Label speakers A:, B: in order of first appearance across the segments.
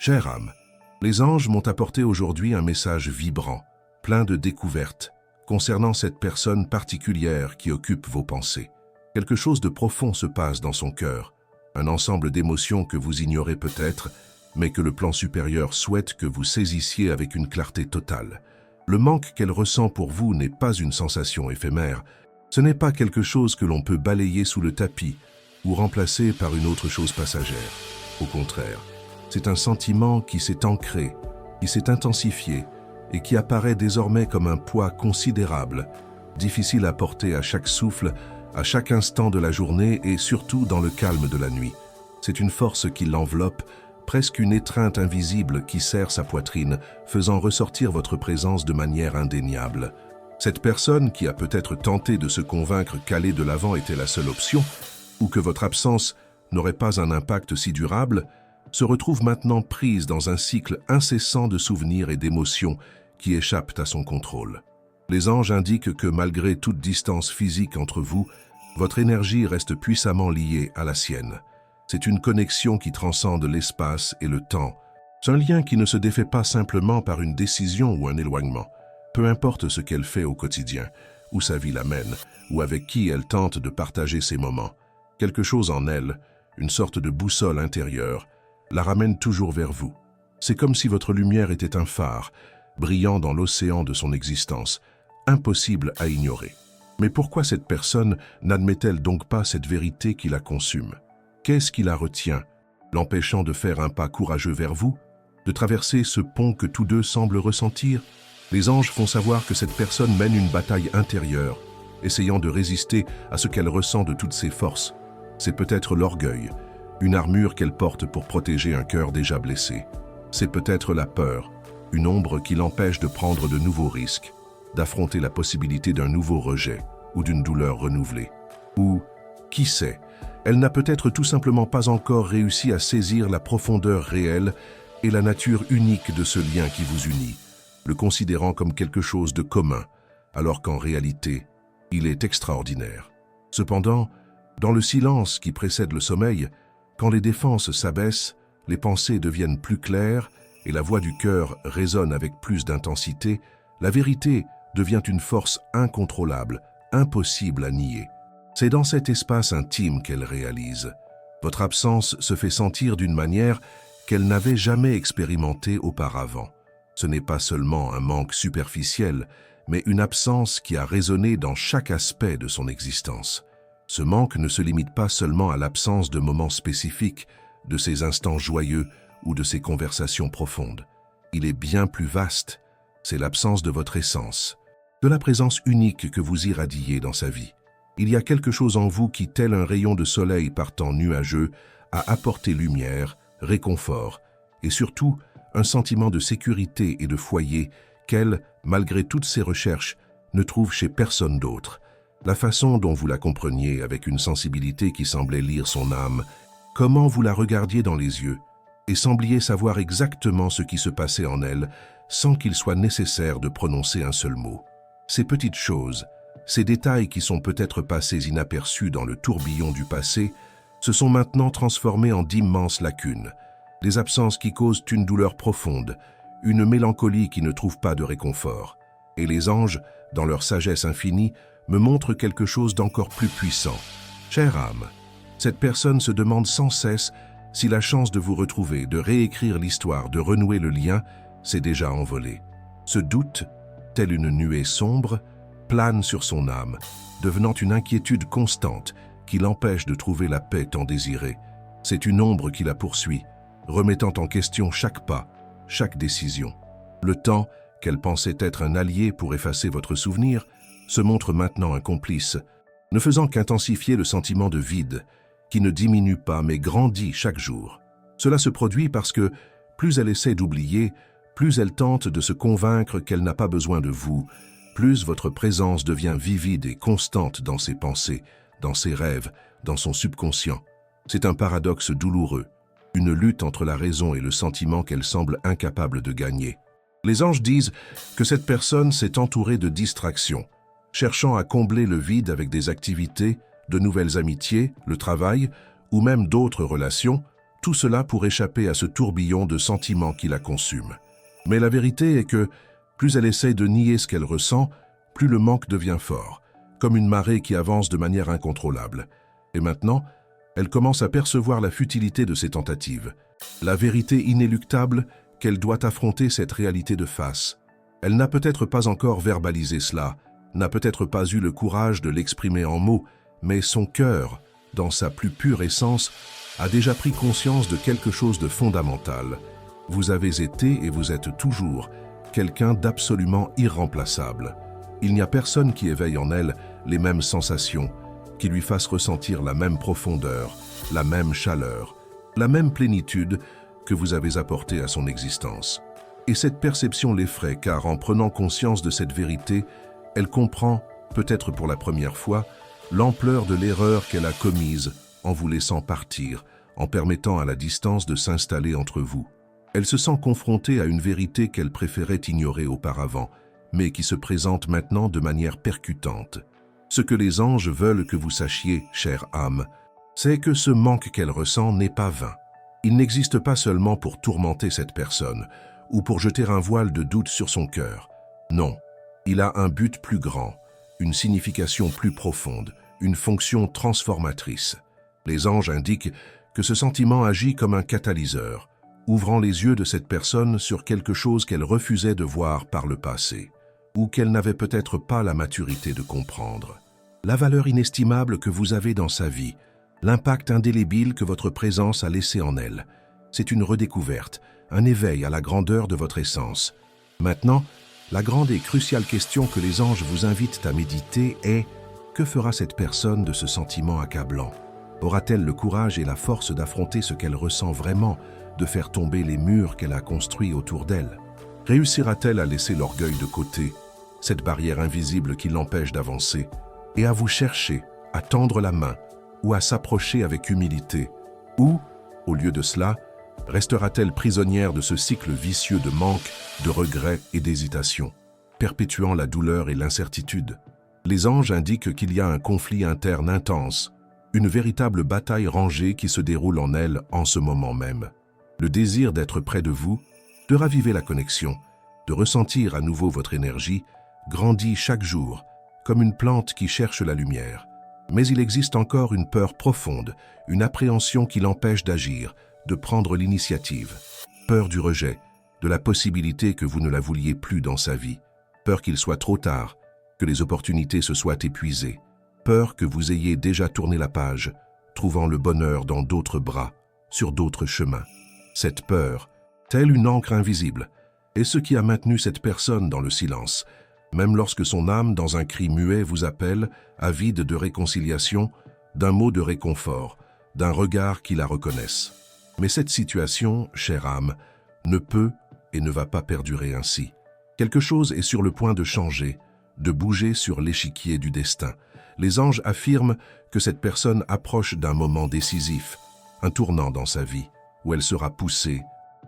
A: Chère âme, les anges m'ont apporté aujourd'hui un message vibrant, plein de découvertes, concernant cette personne particulière qui occupe vos pensées. Quelque chose de profond se passe dans son cœur, un ensemble d'émotions que vous ignorez peut-être, mais que le plan supérieur souhaite que vous saisissiez avec une clarté totale. Le manque qu'elle ressent pour vous n'est pas une sensation éphémère, ce n'est pas quelque chose que l'on peut balayer sous le tapis ou remplacer par une autre chose passagère. Au contraire, c'est un sentiment qui s'est ancré, qui s'est intensifié et qui apparaît désormais comme un poids considérable, difficile à porter à chaque souffle, à chaque instant de la journée et surtout dans le calme de la nuit. C'est une force qui l'enveloppe, presque une étreinte invisible qui serre sa poitrine, faisant ressortir votre présence de manière indéniable. Cette personne qui a peut-être tenté de se convaincre qu'aller de l'avant était la seule option, ou que votre absence n'aurait pas un impact si durable, se retrouve maintenant prise dans un cycle incessant de souvenirs et d'émotions qui échappent à son contrôle. Les anges indiquent que malgré toute distance physique entre vous, votre énergie reste puissamment liée à la sienne. C'est une connexion qui transcende l'espace et le temps. C'est un lien qui ne se défait pas simplement par une décision ou un éloignement. Peu importe ce qu'elle fait au quotidien, où sa vie l'amène, ou avec qui elle tente de partager ses moments. Quelque chose en elle, une sorte de boussole intérieure, la ramène toujours vers vous. C'est comme si votre lumière était un phare, brillant dans l'océan de son existence, impossible à ignorer. Mais pourquoi cette personne n'admet-elle donc pas cette vérité qui la consume? Qu'est-ce qui la retient, l'empêchant de faire un pas courageux vers vous, de traverser ce pont que tous deux semblent ressentir? Les anges font savoir que cette personne mène une bataille intérieure, essayant de résister à ce qu'elle ressent de toutes ses forces. C'est peut-être l'orgueil, une armure qu'elle porte pour protéger un cœur déjà blessé. C'est peut-être la peur, une ombre qui l'empêche de prendre de nouveaux risques, d'affronter la possibilité d'un nouveau rejet ou d'une douleur renouvelée. Ou, qui sait, elle n'a peut-être tout simplement pas encore réussi à saisir la profondeur réelle et la nature unique de ce lien qui vous unit, le considérant comme quelque chose de commun, alors qu'en réalité, il est extraordinaire. Cependant, dans le silence qui précède le sommeil, quand les défenses s'abaissent, les pensées deviennent plus claires et la voix du cœur résonne avec plus d'intensité, la vérité devient une force incontrôlable, impossible à nier. C'est dans cet espace intime qu'elle réalise. Votre absence se fait sentir d'une manière qu'elle n'avait jamais expérimentée auparavant. Ce n'est pas seulement un manque superficiel, mais une absence qui a résonné dans chaque aspect de son existence. Ce manque ne se limite pas seulement à l'absence de moments spécifiques, de ces instants joyeux ou de ces conversations profondes. Il est bien plus vaste, c'est l'absence de votre essence, de la présence unique que vous irradiez dans sa vie. Il y a quelque chose en vous qui, tel un rayon de soleil par temps nuageux, a apporté lumière, réconfort et surtout un sentiment de sécurité et de foyer qu'elle, malgré toutes ses recherches, ne trouve chez personne d'autre. La façon dont vous la compreniez avec une sensibilité qui semblait lire son âme, comment vous la regardiez dans les yeux et sembliez savoir exactement ce qui se passait en elle sans qu'il soit nécessaire de prononcer un seul mot. Ces petites choses, ces détails qui sont peut-être passés inaperçus dans le tourbillon du passé, se sont maintenant transformés en d'immenses lacunes, des absences qui causent une douleur profonde, une mélancolie qui ne trouve pas de réconfort. Et les anges, dans leur sagesse infinie, me montrent quelque chose d'encore plus puissant. Chère âme, cette personne se demande sans cesse si la chance de vous retrouver, de réécrire l'histoire, de renouer le lien, s'est déjà envolée. Ce doute, telle une nuée sombre, plane sur son âme, devenant une inquiétude constante qui l'empêche de trouver la paix tant désirée. C'est une ombre qui la poursuit, remettant en question chaque pas, chaque décision. Le temps, qu'elle pensait être un allié pour effacer votre souvenir, se montre maintenant un complice, ne faisant qu'intensifier le sentiment de vide, qui ne diminue pas mais grandit chaque jour. Cela se produit parce que, plus elle essaie d'oublier, plus elle tente de se convaincre qu'elle n'a pas besoin de vous, plus votre présence devient vivide et constante dans ses pensées, dans ses rêves, dans son subconscient. C'est un paradoxe douloureux, une lutte entre la raison et le sentiment qu'elle semble incapable de gagner. Les anges disent que cette personne s'est entourée de distractions, cherchant à combler le vide avec des activités, de nouvelles amitiés, le travail, ou même d'autres relations, Tout cela pour échapper à ce tourbillon de sentiments qui la consume. Mais la vérité est que, plus elle essaie de nier ce qu'elle ressent, plus le manque devient fort, comme une marée qui avance de manière incontrôlable. Et maintenant, elle commence à percevoir la futilité de ses tentatives, la vérité inéluctable qu'elle doit affronter cette réalité de face. Elle n'a peut-être pas encore verbalisé cela, n'a peut-être pas eu le courage de l'exprimer en mots, mais son cœur, dans sa plus pure essence, a déjà pris conscience de quelque chose de fondamental. Vous avez été et vous êtes toujours quelqu'un d'absolument irremplaçable. Il n'y a personne qui éveille en elle les mêmes sensations, qui lui fasse ressentir la même profondeur, la même chaleur, la même plénitude que vous avez apportée à son existence. Et cette perception l'effraie car en prenant conscience de cette vérité, elle comprend, peut-être pour la première fois, l'ampleur de l'erreur qu'elle a commise en vous laissant partir, en permettant à la distance de s'installer entre vous. Elle se sent confrontée à une vérité qu'elle préférait ignorer auparavant, mais qui se présente maintenant de manière percutante. Ce que les anges veulent que vous sachiez, chère âme, c'est que ce manque qu'elle ressent n'est pas vain. Il n'existe pas seulement pour tourmenter cette personne, ou pour jeter un voile de doute sur son cœur. Non, il a un but plus grand, une signification plus profonde, une fonction transformatrice. Les anges indiquent que ce sentiment agit comme un catalyseur, ouvrant les yeux de cette personne sur quelque chose qu'elle refusait de voir par le passé, ou qu'elle n'avait peut-être pas la maturité de comprendre. La valeur inestimable que vous avez dans sa vie, l'impact indélébile que votre présence a laissé en elle, c'est une redécouverte, un éveil à la grandeur de votre essence. Maintenant, la grande et cruciale question que les anges vous invitent à méditer est: que fera cette personne de ce sentiment accablant? Aura-t-elle le courage et la force d'affronter ce qu'elle ressent vraiment, de faire tomber les murs qu'elle a construits autour d'elle? Réussira-t-elle à laisser l'orgueil de côté, cette barrière invisible qui l'empêche d'avancer, et à vous chercher, à tendre la main, ou à s'approcher avec humilité? Ou, au lieu de cela, restera-t-elle prisonnière de ce cycle vicieux de manque, de regret et d'hésitation, perpétuant la douleur et l'incertitude? Les anges indiquent qu'il y a un conflit interne intense, une véritable bataille rangée qui se déroule en elle en ce moment même. Le désir d'être près de vous, de raviver la connexion, de ressentir à nouveau votre énergie, grandit chaque jour, comme une plante qui cherche la lumière. Mais il existe encore une peur profonde, une appréhension qui l'empêche d'agir, de prendre l'initiative. Peur du rejet, de la possibilité que vous ne la vouliez plus dans sa vie. Peur qu'il soit trop tard, que les opportunités se soient épuisées. Peur que vous ayez déjà tourné la page, trouvant le bonheur dans d'autres bras, sur d'autres chemins. Cette peur, telle une encre invisible, est ce qui a maintenu cette personne dans le silence, même lorsque son âme, dans un cri muet, vous appelle, avide de réconciliation, d'un mot de réconfort, d'un regard qui la reconnaisse. Mais cette situation, chère âme, ne peut et ne va pas perdurer ainsi. Quelque chose est sur le point de changer, de bouger sur l'échiquier du destin. Les anges affirment que cette personne approche d'un moment décisif, un tournant dans sa vie, où elle sera poussée,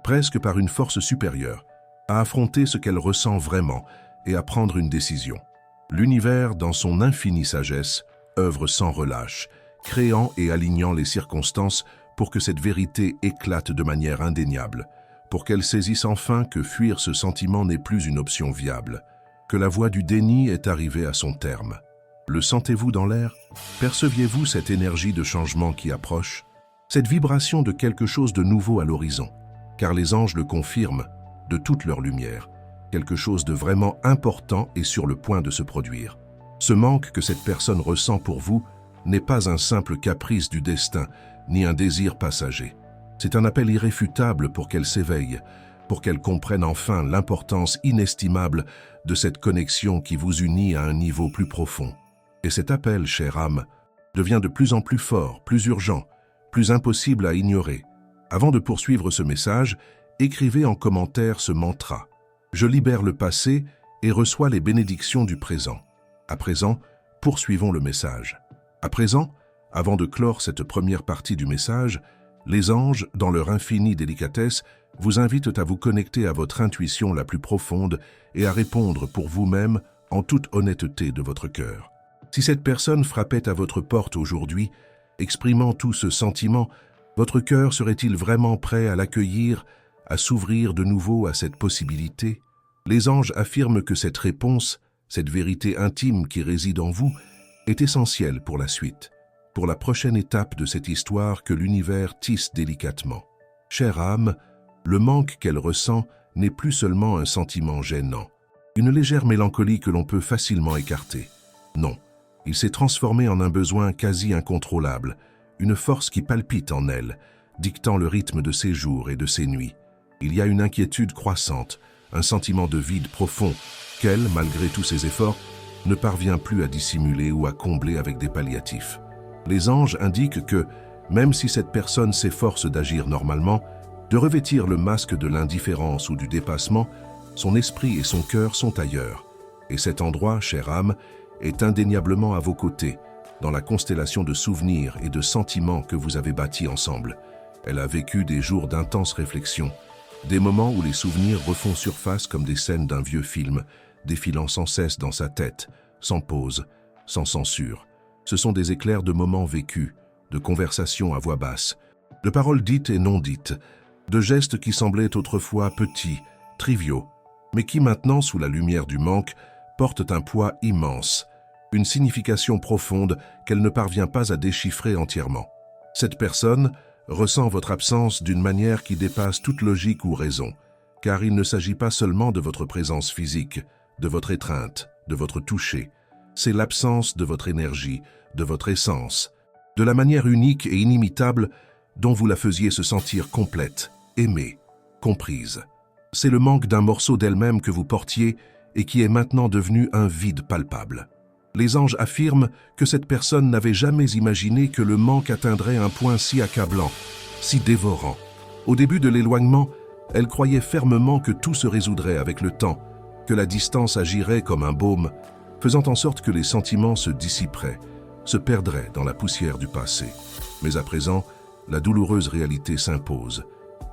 A: presque par une force supérieure, à affronter ce qu'elle ressent vraiment et à prendre une décision. L'univers, dans son infinie sagesse, œuvre sans relâche, créant et alignant les circonstances pour que cette vérité éclate de manière indéniable, pour qu'elle saisisse enfin que fuir ce sentiment n'est plus une option viable, que la voie du déni est arrivée à son terme. Le sentez-vous dans l'air? Perceviez-vous cette énergie de changement qui approche? Cette vibration de quelque chose de nouveau à l'horizon? Car les anges le confirment, de toute leur lumière, quelque chose de vraiment important est sur le point de se produire. Ce manque que cette personne ressent pour vous n'est pas un simple caprice du destin, ni un désir passager. C'est un appel irréfutable pour qu'elle s'éveille, pour qu'elle comprenne enfin l'importance inestimable de cette connexion qui vous unit à un niveau plus profond. Et cet appel, chère âme, devient de plus en plus fort, plus urgent, plus impossible à ignorer. Avant de poursuivre ce message, écrivez en commentaire ce mantra. Je libère le passé et reçois les bénédictions du présent. À présent, poursuivons le message. À présent, avant de clore cette première partie du message, les anges, dans leur infinie délicatesse, vous invitent à vous connecter à votre intuition la plus profonde et à répondre pour vous-même en toute honnêteté de votre cœur. Si cette personne frappait à votre porte aujourd'hui, exprimant tout ce sentiment, Votre cœur serait-il vraiment prêt à l'accueillir, à s'ouvrir de nouveau à cette possibilité? Les anges affirment que cette réponse, cette vérité intime qui réside en vous, est essentielle pour la suite, pour la prochaine étape de cette histoire que l'univers tisse délicatement. Chère âme, le manque qu'elle ressent n'est plus seulement un sentiment gênant, une légère mélancolie que l'on peut facilement écarter. Non, il s'est transformé en un besoin quasi incontrôlable, une force qui palpite en elle, dictant le rythme de ses jours et de ses nuits. Il y a une inquiétude croissante, un sentiment de vide profond qu'elle, malgré tous ses efforts, ne parvient plus à dissimuler ou à combler avec des palliatifs. Les anges indiquent que, même si cette personne s'efforce d'agir normalement, de revêtir le masque de l'indifférence ou du dépassement, son esprit et son cœur sont ailleurs. Et cet endroit, chère âme, est indéniablement à vos côtés, dans la constellation de souvenirs et de sentiments que vous avez bâtis ensemble. Elle a vécu des jours d'intenses réflexions, des moments où les souvenirs refont surface comme des scènes d'un vieux film, défilant sans cesse dans sa tête, sans pause, sans censure. Ce sont des éclairs de moments vécus, de conversations à voix basse, de paroles dites et non dites, de gestes qui semblaient autrefois petits, triviaux, mais qui maintenant, sous la lumière du manque, portent un poids immense, une signification profonde qu'elle ne parvient pas à déchiffrer entièrement. Cette personne ressent votre absence d'une manière qui dépasse toute logique ou raison, car il ne s'agit pas seulement de votre présence physique, de votre étreinte, de votre toucher. C'est l'absence de votre énergie, de votre essence, de la manière unique et inimitable dont vous la faisiez se sentir complète, aimée, comprise. C'est le manque d'un morceau d'elle-même que vous portiez et qui est maintenant devenu un vide palpable. Les anges affirment que cette personne n'avait jamais imaginé que le manque atteindrait un point si accablant, si dévorant. Au début de l'éloignement, elle croyait fermement que tout se résoudrait avec le temps, que la distance agirait comme un baume, faisant en sorte que les sentiments se dissiperaient, se perdraient dans la poussière du passé. Mais à présent, la douloureuse réalité s'impose.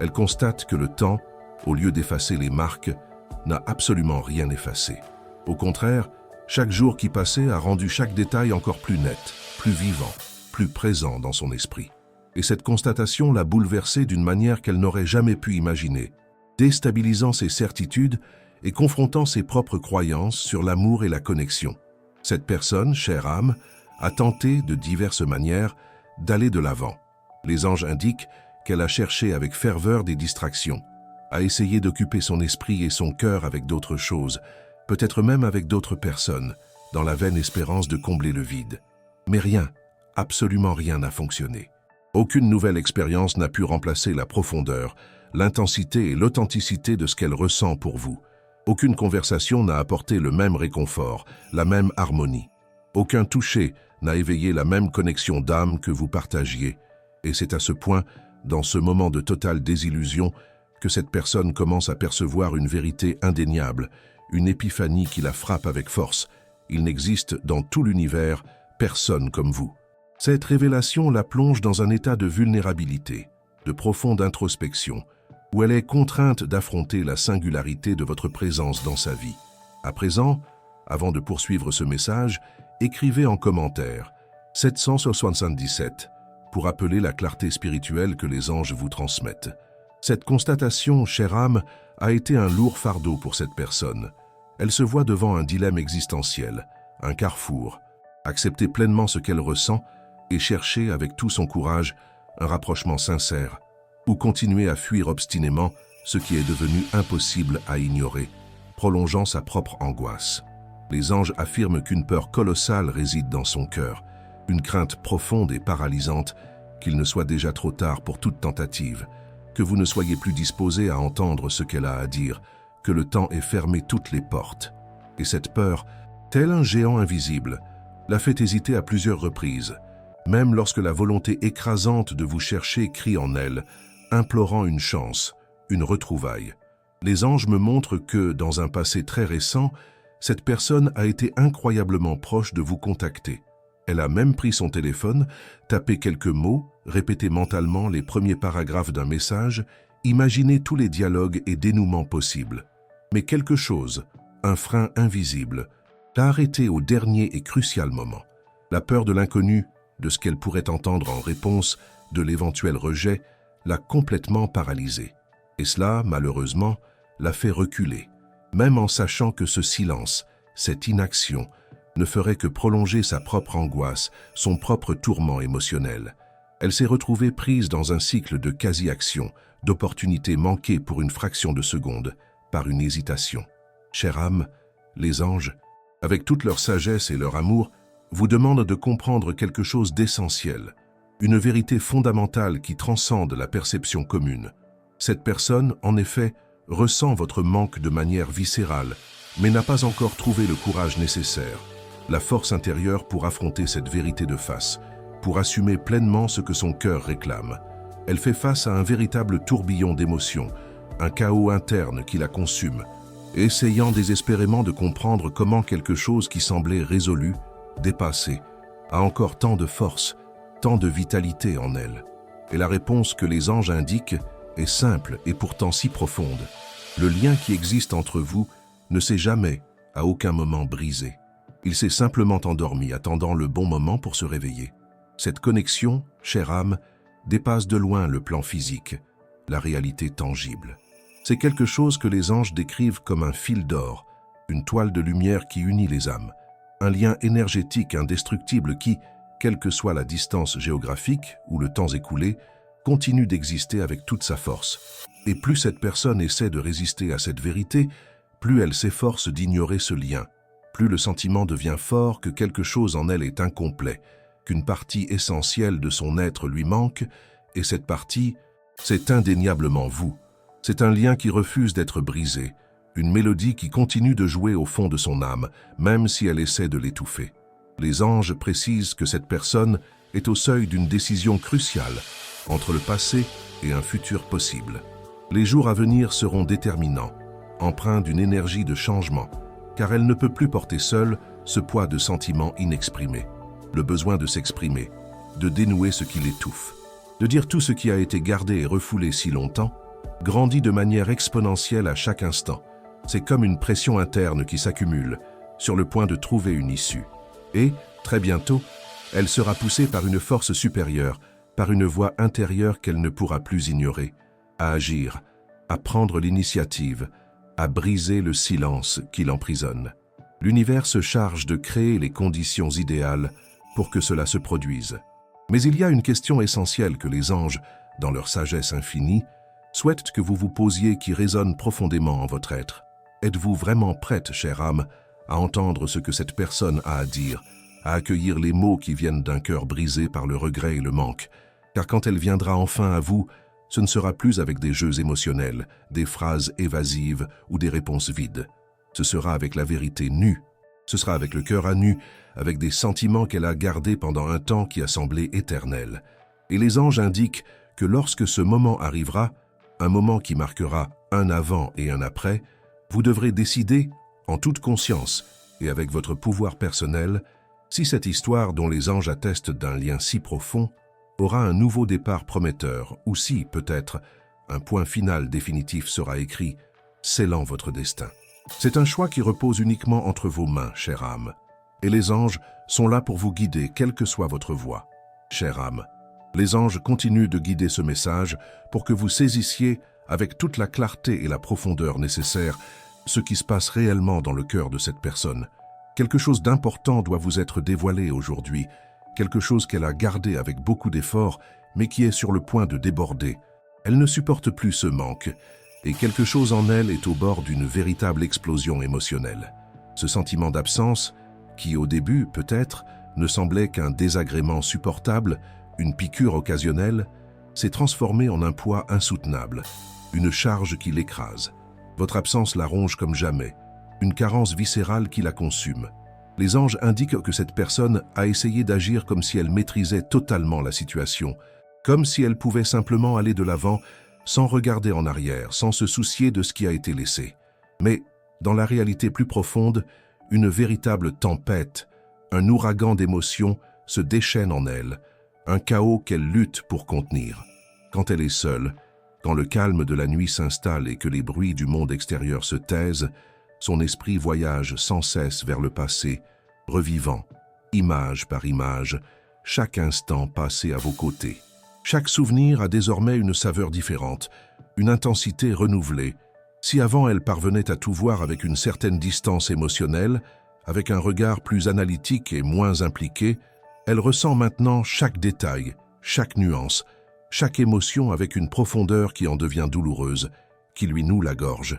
A: Elle constate que le temps, au lieu d'effacer les marques, n'a absolument rien effacé. Au contraire, chaque jour qui passait a rendu chaque détail encore plus net, plus vivant, plus présent dans son esprit. Et cette constatation l'a bouleversée d'une manière qu'elle n'aurait jamais pu imaginer, déstabilisant ses certitudes et confrontant ses propres croyances sur l'amour et la connexion. Cette personne, chère âme, a tenté de diverses manières d'aller de l'avant. Les anges indiquent qu'elle a cherché avec ferveur des distractions, a essayé d'occuper son esprit et son cœur avec d'autres choses, peut-être même avec d'autres personnes, dans la vaine espérance de combler le vide. Mais rien, absolument rien n'a fonctionné. Aucune nouvelle expérience n'a pu remplacer la profondeur, l'intensité et l'authenticité de ce qu'elle ressent pour vous. Aucune conversation n'a apporté le même réconfort, la même harmonie. Aucun toucher n'a éveillé la même connexion d'âme que vous partagiez. Et c'est à ce point, dans ce moment de totale désillusion, que cette personne commence à percevoir une vérité indéniable, une épiphanie qui la frappe avec force. Il n'existe dans tout l'univers personne comme vous. Cette révélation la plonge dans un état de vulnérabilité, de profonde introspection, où elle est contrainte d'affronter la singularité de votre présence dans sa vie. À présent, avant de poursuivre ce message, écrivez en commentaire 777 pour appeler la clarté spirituelle que les anges vous transmettent. Cette constatation, chère âme, a été un lourd fardeau pour cette personne. Elle se voit devant un dilemme existentiel, un carrefour, accepter pleinement ce qu'elle ressent et chercher avec tout son courage un rapprochement sincère, ou continuer à fuir obstinément ce qui est devenu impossible à ignorer, prolongeant sa propre angoisse. Les anges affirment qu'une peur colossale réside dans son cœur, une crainte profonde et paralysante qu'il ne soit déjà trop tard pour toute tentative, que vous ne soyez plus disposé à entendre ce qu'elle a à dire, que le temps ait fermé toutes les portes. Et cette peur, tel un géant invisible, l'a fait hésiter à plusieurs reprises, même lorsque la volonté écrasante de vous chercher crie en elle, implorant une chance, une retrouvaille. Les anges me montrent que, dans un passé très récent, cette personne a été incroyablement proche de vous contacter. Elle a même pris son téléphone, tapé quelques mots, répété mentalement les premiers paragraphes d'un message, imaginé tous les dialogues et dénouements possibles. Mais quelque chose, un frein invisible, l'a arrêté au dernier et crucial moment. La peur de l'inconnu, de ce qu'elle pourrait entendre en réponse, de l'éventuel rejet, l'a complètement paralysée. Et cela, malheureusement, l'a fait reculer, même en sachant que ce silence, cette inaction, ne ferait que prolonger sa propre angoisse, son propre tourment émotionnel. Elle s'est retrouvée prise dans un cycle de quasi-action, d'opportunités manquées pour une fraction de seconde, par une hésitation. Chère âme, les anges, avec toute leur sagesse et leur amour, vous demandent de comprendre quelque chose d'essentiel, une vérité fondamentale qui transcende la perception commune. Cette personne, en effet, ressent votre manque de manière viscérale, mais n'a pas encore trouvé le courage nécessaire, la force intérieure pour affronter cette vérité de face, pour assumer pleinement ce que son cœur réclame. Elle fait face à un véritable tourbillon d'émotions, un chaos interne qui la consume, essayant désespérément de comprendre comment quelque chose qui semblait résolu, dépassé, a encore tant de force, tant de vitalité en elle. Et la réponse que les anges indiquent est simple et pourtant si profonde. Le lien qui existe entre vous ne s'est jamais, à aucun moment, brisé. Il s'est simplement endormi, attendant le bon moment pour se réveiller. Cette connexion, chère âme, dépasse de loin le plan physique, la réalité tangible. C'est quelque chose que les anges décrivent comme un fil d'or, une toile de lumière qui unit les âmes, un lien énergétique indestructible qui, quelle que soit la distance géographique ou le temps écoulé, continue d'exister avec toute sa force. Et plus cette personne essaie de résister à cette vérité, plus elle s'efforce d'ignorer ce lien, plus le sentiment devient fort que quelque chose en elle est incomplet, qu'une partie essentielle de son être lui manque, et cette partie, c'est indéniablement vous. C'est un lien qui refuse d'être brisé, une mélodie qui continue de jouer au fond de son âme, même si elle essaie de l'étouffer. Les anges précisent que cette personne est au seuil d'une décision cruciale entre le passé et un futur possible. Les jours à venir seront déterminants, empreints d'une énergie de changement, car elle ne peut plus porter seule ce poids de sentiments inexprimés, le besoin de s'exprimer, de dénouer ce qui l'étouffe, de dire tout ce qui a été gardé et refoulé si longtemps, grandit de manière exponentielle à chaque instant. C'est comme une pression interne qui s'accumule, sur le point de trouver une issue. Et, très bientôt, elle sera poussée par une force supérieure, par une voix intérieure qu'elle ne pourra plus ignorer, à agir, à prendre l'initiative, à briser le silence qui l'emprisonne. L'univers se charge de créer les conditions idéales pour que cela se produise. Mais il y a une question essentielle que les anges, dans leur sagesse infinie, souhaitent que vous vous posiez qui résonne profondément en votre être. Êtes-vous vraiment prête, chère âme, à entendre ce que cette personne a à dire, à accueillir les mots qui viennent d'un cœur brisé par le regret et le manque? Car quand elle viendra enfin à vous, ce ne sera plus avec des jeux émotionnels, des phrases évasives ou des réponses vides. Ce sera avec la vérité nue. Ce sera avec le cœur à nu, avec des sentiments qu'elle a gardés pendant un temps qui a semblé éternel. Et les anges indiquent que lorsque ce moment arrivera, un moment qui marquera un avant et un après, vous devrez décider, en toute conscience et avec votre pouvoir personnel, si cette histoire dont les anges attestent d'un lien si profond aura un nouveau départ prometteur, ou si, peut-être, un point final définitif sera écrit, scellant votre destin. C'est un choix qui repose uniquement entre vos mains, chère âme. Et les anges sont là pour vous guider, quelle que soit votre voie. Chère âme, les anges continuent de guider ce message pour que vous saisissiez, avec toute la clarté et la profondeur nécessaires, ce qui se passe réellement dans le cœur de cette personne. Quelque chose d'important doit vous être dévoilé aujourd'hui, quelque chose qu'elle a gardé avec beaucoup d'efforts, mais qui est sur le point de déborder. Elle ne supporte plus ce manque, et quelque chose en elle est au bord d'une véritable explosion émotionnelle. Ce sentiment d'absence, qui au début, peut-être, ne semblait qu'un désagrément supportable, une piqûre occasionnelle, s'est transformé en un poids insoutenable, une charge qui l'écrase. Votre absence la ronge comme jamais, une carence viscérale qui la consume. Les anges indiquent que cette personne a essayé d'agir comme si elle maîtrisait totalement la situation, comme si elle pouvait simplement aller de l'avant sans regarder en arrière, sans se soucier de ce qui a été laissé. Mais, dans la réalité plus profonde, une véritable tempête, un ouragan d'émotions se déchaîne en elle, un chaos qu'elle lutte pour contenir. Quand elle est seule, quand le calme de la nuit s'installe et que les bruits du monde extérieur se taisent, son esprit voyage sans cesse vers le passé, revivant, image par image, chaque instant passé à vos côtés, Chaque souvenir a désormais une saveur différente, une intensité renouvelée. Si avant elle parvenait à tout voir avec une certaine distance émotionnelle, avec un regard plus analytique et moins impliqué, elle ressent maintenant chaque détail, chaque nuance, chaque émotion avec une profondeur qui en devient douloureuse, qui lui noue la gorge.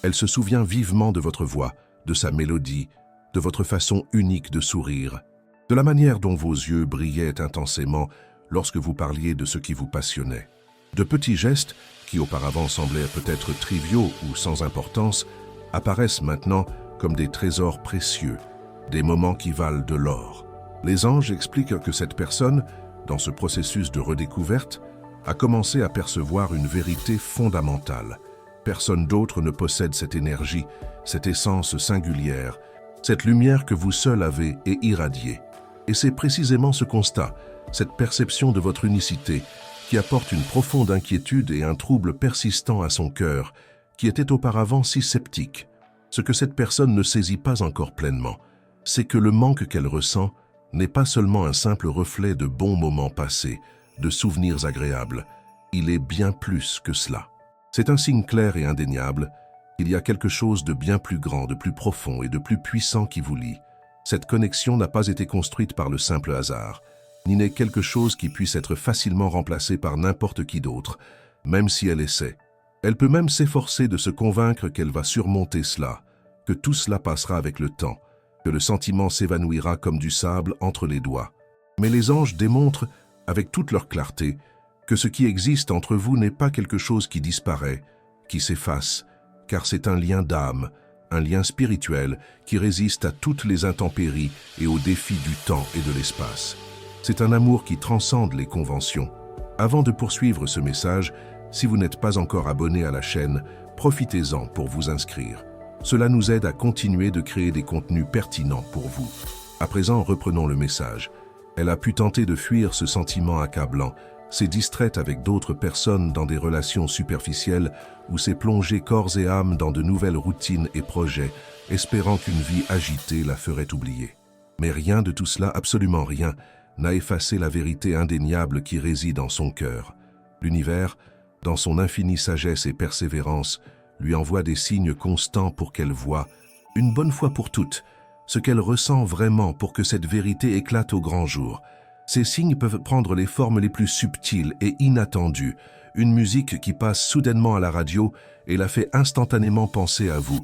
A: Elle se souvient vivement de votre voix, de sa mélodie, de votre façon unique de sourire, de la manière dont vos yeux brillaient intensément lorsque vous parliez de ce qui vous passionnait. De petits gestes, qui auparavant semblaient peut-être triviaux ou sans importance, apparaissent maintenant comme des trésors précieux, des moments qui valent de l'or. Les anges expliquent que cette personne, dans ce processus de redécouverte, a commencé à percevoir une vérité fondamentale. Personne d'autre ne possède cette énergie, cette essence singulière, cette lumière que vous seul avez et irradiez. Et c'est précisément ce constat, cette perception de votre unicité, qui apporte une profonde inquiétude et un trouble persistant à son cœur, qui était auparavant si sceptique. Ce que cette personne ne saisit pas encore pleinement, c'est que le manque qu'elle ressent n'est pas seulement un simple reflet de bons moments passés, de souvenirs agréables. Il est bien plus que cela. C'est un signe clair et indéniable qu'il y a quelque chose de bien plus grand, de plus profond et de plus puissant qui vous lie. Cette connexion n'a pas été construite par le simple hasard, ni n'est quelque chose qui puisse être facilement remplacé par n'importe qui d'autre, même si elle essaie. Elle peut même s'efforcer de se convaincre qu'elle va surmonter cela, que tout cela passera avec le temps, que le sentiment s'évanouira comme du sable entre les doigts. Mais les anges démontrent, avec toute leur clarté, que ce qui existe entre vous n'est pas quelque chose qui disparaît, qui s'efface, car c'est un lien d'âme, un lien spirituel qui résiste à toutes les intempéries et aux défis du temps et de l'espace. C'est un amour qui transcende les conventions. Avant de poursuivre ce message, si vous n'êtes pas encore abonné à la chaîne, profitez-en pour vous inscrire. Cela nous aide à continuer de créer des contenus pertinents pour vous. À présent, reprenons le message. Elle a pu tenter de fuir ce sentiment accablant, s'est distraite avec d'autres personnes dans des relations superficielles ou s'est plongée corps et âme dans de nouvelles routines et projets, espérant qu'une vie agitée la ferait oublier. Mais rien de tout cela, absolument rien, n'a effacé la vérité indéniable qui réside en son cœur. L'univers, dans son infinie sagesse et persévérance, lui envoie des signes constants pour qu'elle voie, une bonne fois pour toutes, ce qu'elle ressent vraiment pour que cette vérité éclate au grand jour. Ces signes peuvent prendre les formes les plus subtiles et inattendues, une musique qui passe soudainement à la radio et la fait instantanément penser à vous,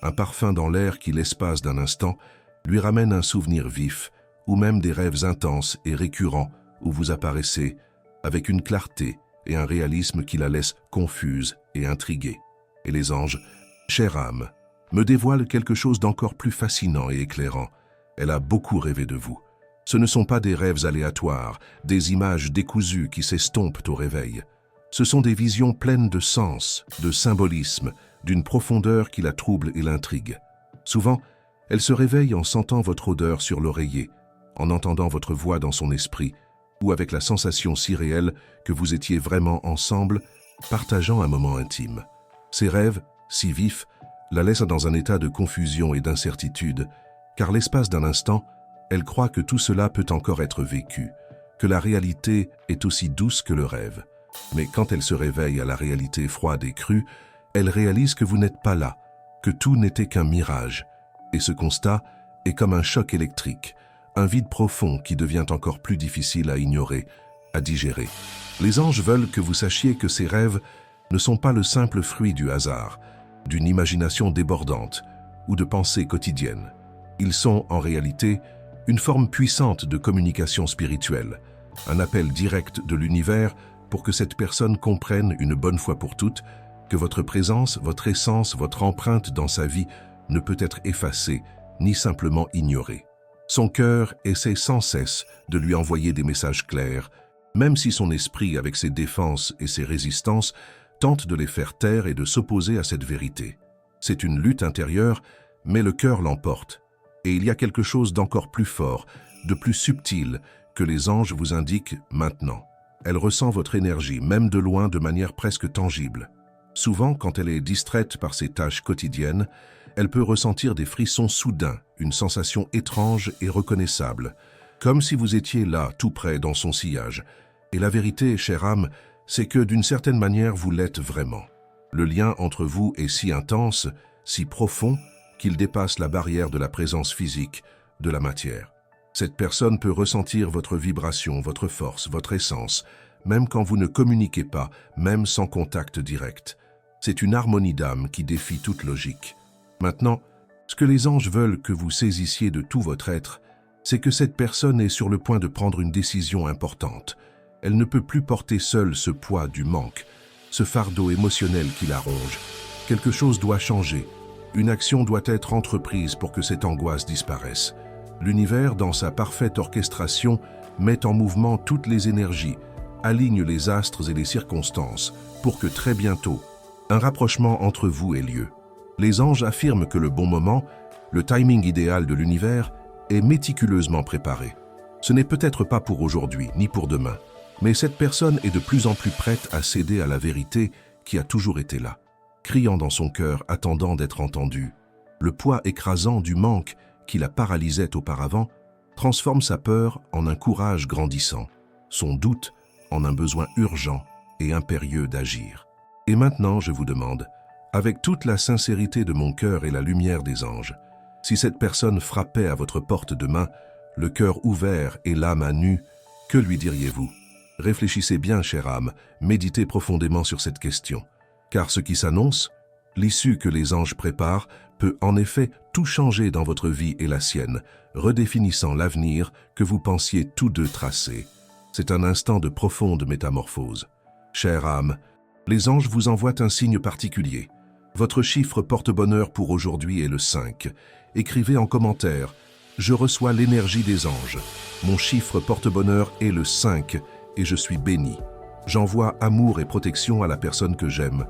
A: un parfum dans l'air qui, l'espace d'un instant, lui ramène un souvenir vif, ou même des rêves intenses et récurrents où vous apparaissez, avec une clarté et un réalisme qui la laisse confuse et intriguée. Et les anges, chère âme, me dévoilent quelque chose d'encore plus fascinant et éclairant. Elle a beaucoup rêvé de vous. Ce ne sont pas des rêves aléatoires, des images décousues qui s'estompent au réveil. Ce sont des visions pleines de sens, de symbolisme, d'une profondeur qui la trouble et l'intrigue. Souvent, elle se réveille en sentant votre odeur sur l'oreiller, en entendant votre voix dans son esprit, ou avec la sensation si réelle que vous étiez vraiment ensemble, partageant un moment intime. Ces rêves, si vifs, la laissent dans un état de confusion et d'incertitude, car l'espace d'un instant, elle croit que tout cela peut encore être vécu, que la réalité est aussi douce que le rêve. Mais quand elle se réveille à la réalité froide et crue, elle réalise que vous n'êtes pas là, que tout n'était qu'un mirage. Et ce constat est comme un choc électrique, un vide profond qui devient encore plus difficile à ignorer, à digérer. Les anges veulent que vous sachiez que ces rêves ne sont pas le simple fruit du hasard, d'une imagination débordante ou de pensées quotidiennes. Ils sont, en réalité, une forme puissante de communication spirituelle, un appel direct de l'univers pour que cette personne comprenne une bonne fois pour toutes que votre présence, votre essence, votre empreinte dans sa vie ne peut être effacée ni simplement ignorée. Son cœur essaie sans cesse de lui envoyer des messages clairs, même si son esprit, avec ses défenses et ses résistances, tente de les faire taire et de s'opposer à cette vérité. C'est une lutte intérieure, mais le cœur l'emporte. Et il y a quelque chose d'encore plus fort, de plus subtil, que les anges vous indiquent maintenant. Elle ressent votre énergie, même de loin, de manière presque tangible. Souvent, quand elle est distraite par ses tâches quotidiennes, elle peut ressentir des frissons soudains, une sensation étrange et reconnaissable, comme si vous étiez là, tout près, dans son sillage. Et la vérité, chère âme, c'est que d'une certaine manière, vous l'êtes vraiment. Le lien entre vous est si intense, si profond, qu'il dépasse la barrière de la présence physique, de la matière. Cette personne peut ressentir votre vibration, votre force, votre essence, même quand vous ne communiquez pas, même sans contact direct. C'est une harmonie d'âme qui défie toute logique. Maintenant, ce que les anges veulent que vous saisissiez de tout votre être, c'est que cette personne est sur le point de prendre une décision importante. Elle ne peut plus porter seule ce poids du manque, ce fardeau émotionnel qui la ronge. Quelque chose doit changer. Une action doit être entreprise pour que cette angoisse disparaisse. L'univers, dans sa parfaite orchestration, met en mouvement toutes les énergies, aligne les astres et les circonstances pour que très bientôt, un rapprochement entre vous ait lieu. Les anges affirment que le bon moment, le timing idéal de l'univers, est méticuleusement préparé. Ce n'est peut-être pas pour aujourd'hui, ni pour demain, mais cette personne est de plus en plus prête à céder à la vérité qui a toujours été là, criant dans son cœur, attendant d'être entendue. Le poids écrasant du manque qui la paralysait auparavant transforme sa peur en un courage grandissant, son doute en un besoin urgent et impérieux d'agir. Et maintenant, je vous demande, avec toute la sincérité de mon cœur et la lumière des anges, si cette personne frappait à votre porte demain, le cœur ouvert et l'âme à nu, que lui diriez-vous? Réfléchissez bien, chère âme, méditez profondément sur cette question. Car ce qui s'annonce, l'issue que les anges préparent, peut en effet tout changer dans votre vie et la sienne, redéfinissant l'avenir que vous pensiez tous deux tracer. C'est un instant de profonde métamorphose. Chère âme, les anges vous envoient un signe particulier. Votre chiffre porte-bonheur pour aujourd'hui est le 5. Écrivez en commentaire « Je reçois l'énergie des anges. Mon chiffre porte-bonheur est le 5 et je suis béni. J'envoie amour et protection à la personne que j'aime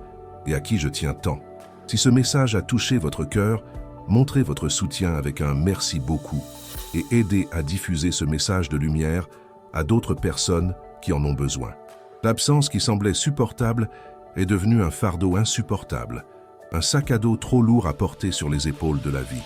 A: et à qui je tiens tant. » Si ce message a touché votre cœur, montrez votre soutien avec un « merci beaucoup » et aidez à diffuser ce message de lumière à d'autres personnes qui en ont besoin. L'absence qui semblait supportable est devenue un fardeau insupportable, un sac à dos trop lourd à porter sur les épaules de la vie.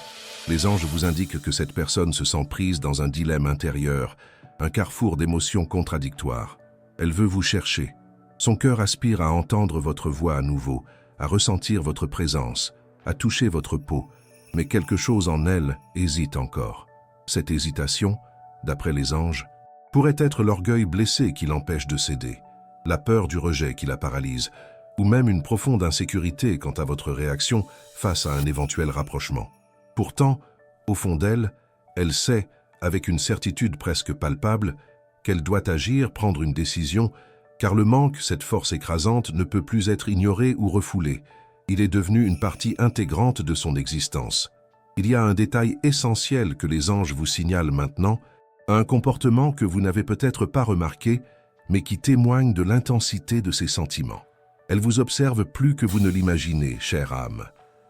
A: Les anges vous indiquent que cette personne se sent prise dans un dilemme intérieur, un carrefour d'émotions contradictoires. Elle veut vous chercher. Son cœur aspire à entendre votre voix à nouveau, à ressentir votre présence, à toucher votre peau, mais quelque chose en elle hésite encore. Cette hésitation, d'après les anges, pourrait être l'orgueil blessé qui l'empêche de céder, la peur du rejet qui la paralyse, ou même une profonde insécurité quant à votre réaction face à un éventuel rapprochement. Pourtant, au fond d'elle, elle sait, avec une certitude presque palpable, qu'elle doit agir, prendre une décision, car le manque, cette force écrasante, ne peut plus être ignoré ou refoulé. Il est devenu une partie intégrante de son existence. Il y a un détail essentiel que les anges vous signalent maintenant, un comportement que vous n'avez peut-être pas remarqué, mais qui témoigne de l'intensité de ses sentiments. Elle vous observe plus que vous ne l'imaginez, chère âme.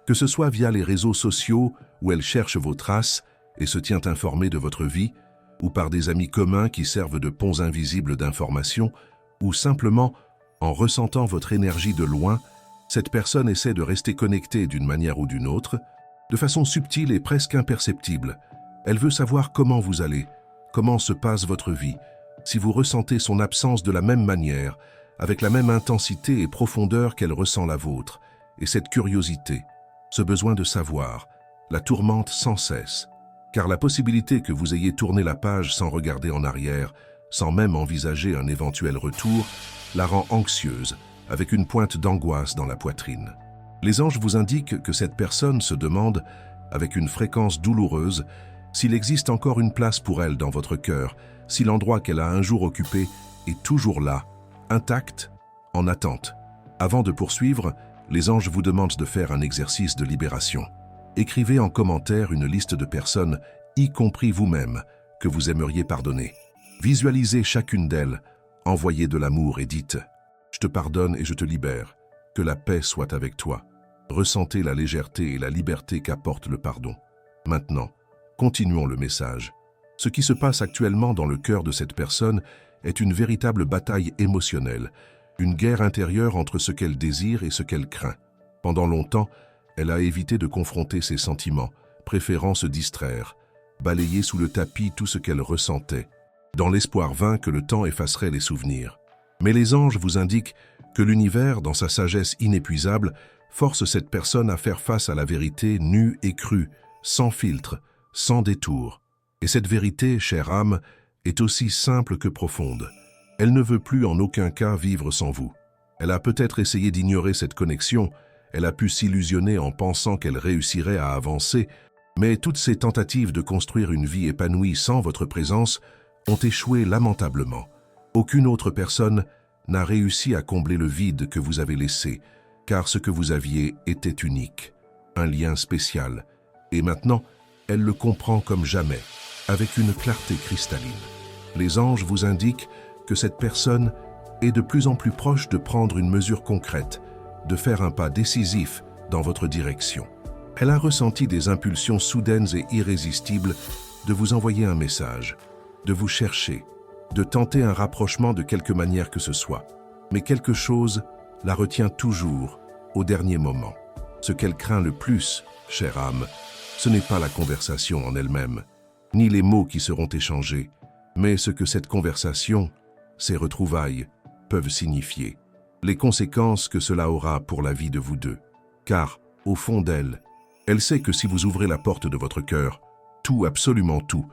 A: Que ce soit via les réseaux sociaux, où elle cherche vos traces et se tient informée de votre vie, ou par des amis communs qui servent de ponts invisibles d'informations, ou simplement, en ressentant votre énergie de loin, cette personne essaie de rester connectée d'une manière ou d'une autre, de façon subtile et presque imperceptible. Elle veut savoir comment vous allez, comment se passe votre vie, si vous ressentez son absence de la même manière, avec la même intensité et profondeur qu'elle ressent la vôtre, et cette curiosité, ce besoin de savoir, la tourmente sans cesse, car la possibilité que vous ayez tourné la page sans regarder en arrière, sans même envisager un éventuel retour, la rend anxieuse, avec une pointe d'angoisse dans la poitrine. Les anges vous indiquent que cette personne se demande, avec une fréquence douloureuse, s'il existe encore une place pour elle dans votre cœur, si l'endroit qu'elle a un jour occupé est toujours là, intact, en attente. Avant de poursuivre, les anges vous demandent de faire un exercice de libération. Écrivez en commentaire une liste de personnes, y compris vous-même, que vous aimeriez pardonner. Visualisez chacune d'elles, envoyez de l'amour et dites « Je te pardonne et je te libère, que la paix soit avec toi ». Ressentez la légèreté et la liberté qu'apporte le pardon. Maintenant, continuons le message. Ce qui se passe actuellement dans le cœur de cette personne est une véritable bataille émotionnelle, une guerre intérieure entre ce qu'elle désire et ce qu'elle craint. Pendant longtemps, elle a évité de confronter ses sentiments, préférant se distraire, balayer sous le tapis tout ce qu'elle ressentait. dans l'espoir vain que le temps effacerait les souvenirs. Mais les anges vous indiquent que l'univers, dans sa sagesse inépuisable, force cette personne à faire face à la vérité nue et crue, sans filtre, sans détour. Et cette vérité, chère âme, est aussi simple que profonde. Elle ne veut plus en aucun cas vivre sans vous. Elle a peut-être essayé d'ignorer cette connexion, elle a pu s'illusionner en pensant qu'elle réussirait à avancer, mais toutes ces tentatives de construire une vie épanouie sans votre présence ont échoué lamentablement. Aucune autre personne n'a réussi à combler le vide que vous avez laissé, car ce que vous aviez était unique, un lien spécial. Et maintenant, elle le comprend comme jamais, avec une clarté cristalline. Les anges vous indiquent que cette personne est de plus en plus proche de prendre une mesure concrète, de faire un pas décisif dans votre direction. Elle a ressenti des impulsions soudaines et irrésistibles de vous envoyer un message, de vous chercher, de tenter un rapprochement de quelque manière que ce soit. Mais quelque chose la retient toujours au dernier moment. Ce qu'elle craint le plus, chère âme, ce n'est pas la conversation en elle-même, ni les mots qui seront échangés, mais ce que cette conversation, ces retrouvailles, peuvent signifier, les conséquences que cela aura pour la vie de vous deux. Car, au fond d'elle, elle sait que si vous ouvrez la porte de votre cœur, tout, absolument tout,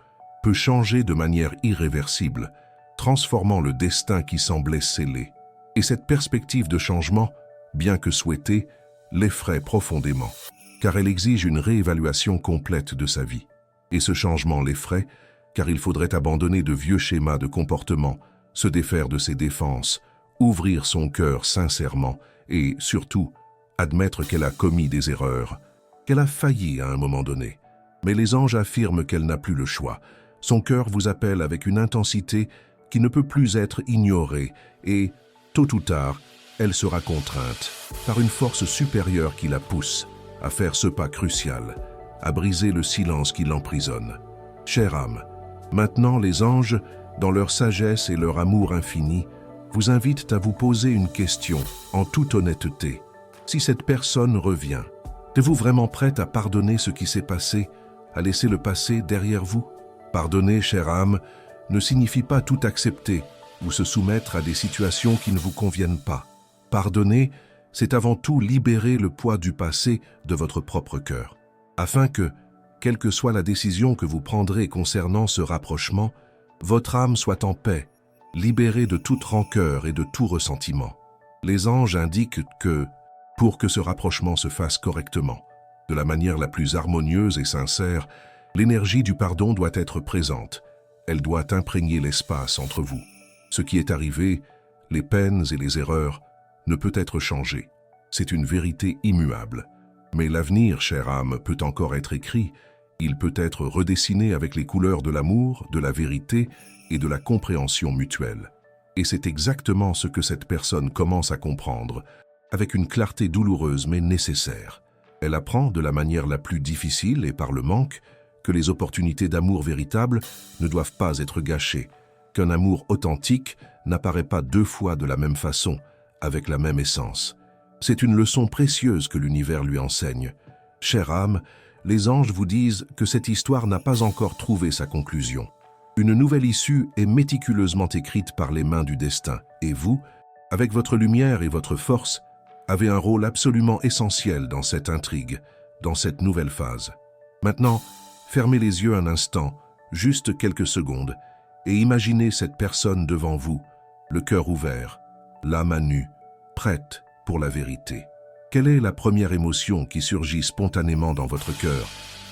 A: peut changer de manière irréversible, transformant le destin qui semblait scellé. Et cette perspective de changement, bien que souhaitée, l'effraie profondément, car elle exige une réévaluation complète de sa vie. Et ce changement l'effraie, car il faudrait abandonner de vieux schémas de comportement, se défaire de ses défenses, ouvrir son cœur sincèrement et, surtout, admettre qu'elle a commis des erreurs, qu'elle a failli à un moment donné. Mais les anges affirment qu'elle n'a plus le choix. Son cœur vous appelle avec une intensité qui ne peut plus être ignorée et, tôt ou tard, elle sera contrainte par une force supérieure qui la pousse à faire ce pas crucial, à briser le silence qui l'emprisonne. Chère âme, maintenant les anges, dans leur sagesse et leur amour infini, vous invitent à vous poser une question en toute honnêteté. Si cette personne revient, êtes-vous vraiment prête à pardonner ce qui s'est passé, à laisser le passé derrière vous? Pardonner, chère âme, ne signifie pas tout accepter ou se soumettre à des situations qui ne vous conviennent pas. Pardonner, c'est avant tout libérer le poids du passé de votre propre cœur, afin que, quelle que soit la décision que vous prendrez concernant ce rapprochement, votre âme soit en paix, libérée de toute rancœur et de tout ressentiment. Les anges indiquent que, pour que ce rapprochement se fasse correctement, de la manière la plus harmonieuse et sincère, l'énergie du pardon doit être présente. Elle doit imprégner l'espace entre vous. Ce qui est arrivé, les peines et les erreurs, ne peut être changé. C'est une vérité immuable. Mais l'avenir, chère âme, peut encore être écrit. Il peut être redessiné avec les couleurs de l'amour, de la vérité et de la compréhension mutuelle. Et c'est exactement ce que cette personne commence à comprendre, avec une clarté douloureuse mais nécessaire. Elle apprend de la manière la plus difficile et par le manque que les opportunités d'amour véritable ne doivent pas être gâchées, qu'un amour authentique n'apparaît pas deux fois de la même façon, avec la même essence. C'est une leçon précieuse que l'univers lui enseigne. Chère âme, les anges vous disent que cette histoire n'a pas encore trouvé sa conclusion. Une nouvelle issue est méticuleusement écrite par les mains du destin, et vous, avec votre lumière et votre force, avez un rôle absolument essentiel dans cette intrigue, dans cette nouvelle phase. Maintenant, fermez les yeux un instant, juste quelques secondes, et imaginez cette personne devant vous, le cœur ouvert, l'âme à nu, prête pour la vérité. Quelle est la première émotion qui surgit spontanément dans votre cœur,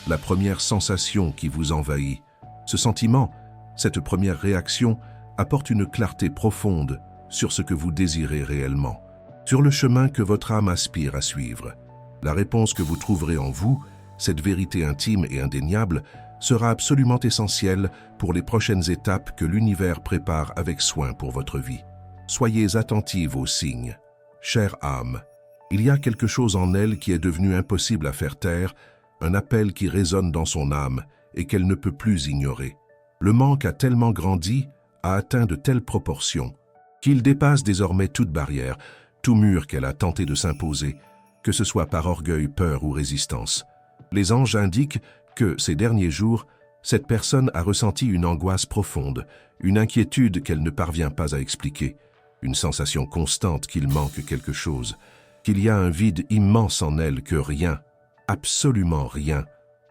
A: la première sensation qui vous envahit? Ce sentiment, cette première réaction, apporte une clarté profonde sur ce que vous désirez réellement, sur le chemin que votre âme aspire à suivre. La réponse que vous trouverez en vous, cette vérité intime et indéniable, sera absolument essentielle pour les prochaines étapes que l'univers prépare avec soin pour votre vie. Soyez attentive aux signes. Chère âme, il y a quelque chose en elle qui est devenu impossible à faire taire, un appel qui résonne dans son âme et qu'elle ne peut plus ignorer. Le manque a tellement grandi, a atteint de telles proportions, qu'il dépasse désormais toute barrière, tout mur qu'elle a tenté de s'imposer, que ce soit par orgueil, peur ou résistance. Les anges indiquent que, ces derniers jours, Cette personne a ressenti une angoisse profonde, une inquiétude qu'elle ne parvient pas à expliquer, une sensation constante qu'il manque quelque chose, qu'il y a un vide immense en elle que rien, absolument rien,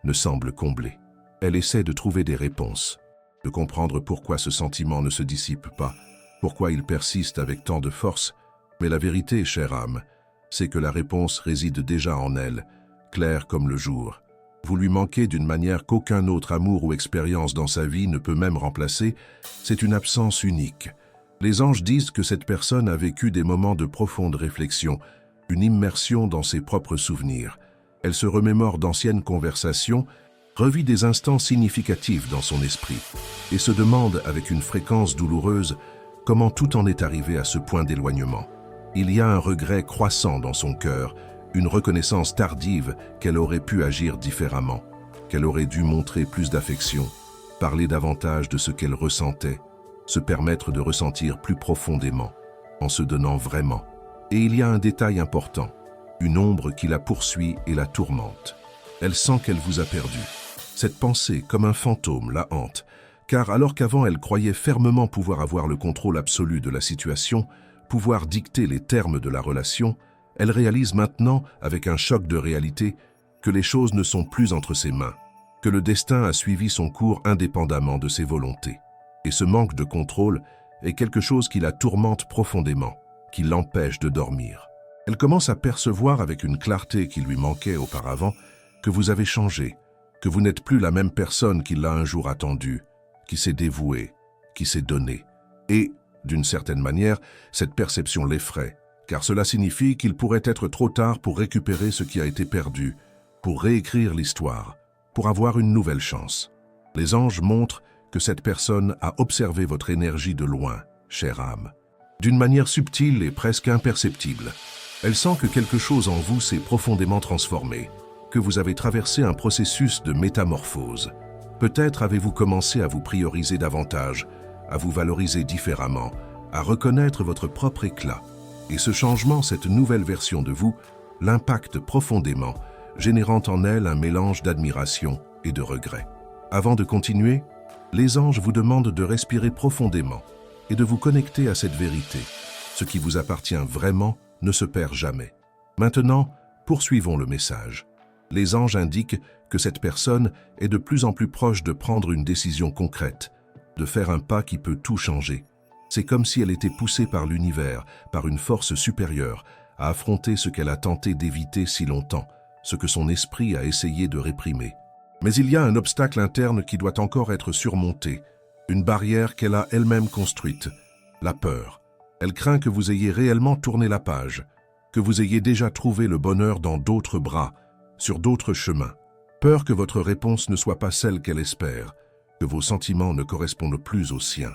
A: ne semble combler. Elle essaie de trouver des réponses, de comprendre pourquoi ce sentiment ne se dissipe pas, pourquoi il persiste avec tant de force, mais la vérité, chère âme, c'est que la réponse réside déjà en elle, claire comme le jour. Vous lui manquez d'une manière qu'aucun autre amour ou expérience dans sa vie ne peut même remplacer, c'est une absence unique. Les anges disent que cette personne a vécu des moments de profonde réflexion, une immersion dans ses propres souvenirs. Elle se remémore d'anciennes conversations, revit des instants significatifs dans son esprit, et se demande avec une fréquence douloureuse comment tout en est arrivé à ce point d'éloignement. Il y a un regret croissant dans son cœur, une reconnaissance tardive qu'elle aurait pu agir différemment, qu'elle aurait dû montrer plus d'affection, parler davantage de ce qu'elle ressentait, se permettre de ressentir plus profondément, en se donnant vraiment. Et il y a un détail important, une ombre qui la poursuit et la tourmente. Elle sent qu'elle vous a perdu. Cette pensée, comme un fantôme, la hante, car alors qu'avant elle croyait fermement pouvoir avoir le contrôle absolu de la situation, pouvoir dicter les termes de la relation, elle réalise maintenant, avec un choc de réalité, que les choses ne sont plus entre ses mains, que le destin a suivi son cours indépendamment de ses volontés. Et ce manque de contrôle est quelque chose qui la tourmente profondément, qui l'empêche de dormir. Elle commence à percevoir avec une clarté qui lui manquait auparavant que vous avez changé, que vous n'êtes plus la même personne qui l'a un jour attendue, qui s'est dévouée, qui s'est donnée. Et, d'une certaine manière, cette perception l'effraie, car cela signifie qu'il pourrait être trop tard pour récupérer ce qui a été perdu, pour réécrire l'histoire, pour avoir une nouvelle chance. Les anges montrent que cette personne a observé votre énergie de loin, chère âme, d'une manière subtile et presque imperceptible. Elle sent que quelque chose en vous s'est profondément transformé, que vous avez traversé un processus de métamorphose. Peut-être avez-vous commencé à vous prioriser davantage, à vous valoriser différemment, à reconnaître votre propre éclat. Et ce changement, cette nouvelle version de vous, l'impacte profondément, générant en elle un mélange d'admiration et de regret. Avant de continuer, les anges vous demandent de respirer profondément et de vous connecter à cette vérité. Ce qui vous appartient vraiment ne se perd jamais. Maintenant, poursuivons le message. Les anges indiquent que cette personne est de plus en plus proche de prendre une décision concrète, de faire un pas qui peut tout changer. C'est comme si elle était poussée par l'univers, par une force supérieure, à affronter ce qu'elle a tenté d'éviter si longtemps, ce que son esprit a essayé de réprimer. Mais il y a un obstacle interne qui doit encore être surmonté, une barrière qu'elle a elle-même construite, la peur. Elle craint que vous ayez réellement tourné la page, que vous ayez déjà trouvé le bonheur dans d'autres bras, sur d'autres chemins. Peur que votre réponse ne soit pas celle qu'elle espère, que vos sentiments ne correspondent plus aux siens.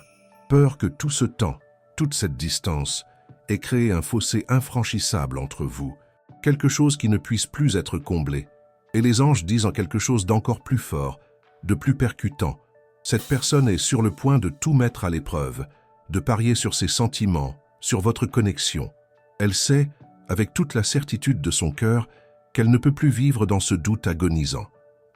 A: Peur que tout ce temps, toute cette distance, ait créé un fossé infranchissable entre vous, quelque chose qui ne puisse plus être comblé. Et les anges disent en quelque chose d'encore plus fort, de plus percutant. Cette personne est sur le point de tout mettre à l'épreuve, de parier sur ses sentiments, sur votre connexion. Elle sait, avec toute la certitude de son cœur, qu'elle ne peut plus vivre dans ce doute agonisant,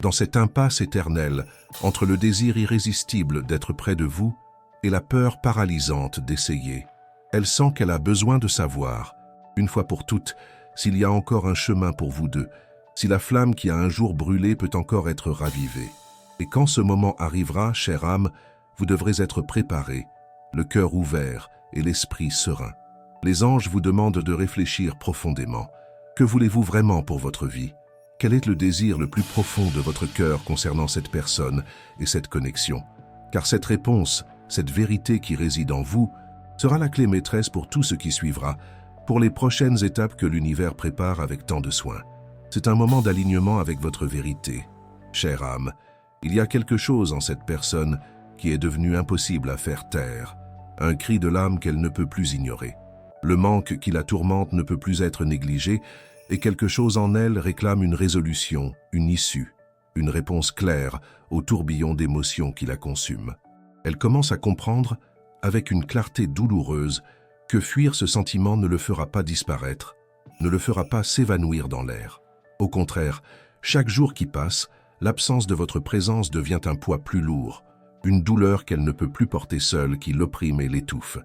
A: dans cette impasse éternelle entre le désir irrésistible d'être près de vous et la peur paralysante d'essayer. Elle sent qu'elle a besoin de savoir, une fois pour toutes, s'il y a encore un chemin pour vous deux, si la flamme qui a un jour brûlé peut encore être ravivée. Et quand ce moment arrivera, chère âme, vous devrez être préparée, le cœur ouvert et l'esprit serein. Les anges vous demandent de réfléchir profondément. Que voulez-vous vraiment pour votre vie? Quel est le désir le plus profond de votre cœur concernant cette personne et cette connexion? Car cette réponse, cette vérité qui réside en vous, sera la clé maîtresse pour tout ce qui suivra, pour les prochaines étapes que l'univers prépare avec tant de soin. C'est un moment d'alignement avec votre vérité. Chère âme, il y a quelque chose en cette personne qui est devenu impossible à faire taire, un cri de l'âme qu'elle ne peut plus ignorer. Le manque qui la tourmente ne peut plus être négligé et quelque chose en elle réclame une résolution, une issue, une réponse claire au tourbillon d'émotions qui la consument. Elle commence à comprendre, avec une clarté douloureuse, que fuir ce sentiment ne le fera pas disparaître, ne le fera pas s'évanouir dans l'air. Au contraire, chaque jour qui passe, l'absence de votre présence devient un poids plus lourd, une douleur qu'elle ne peut plus porter seule qui l'opprime et l'étouffe.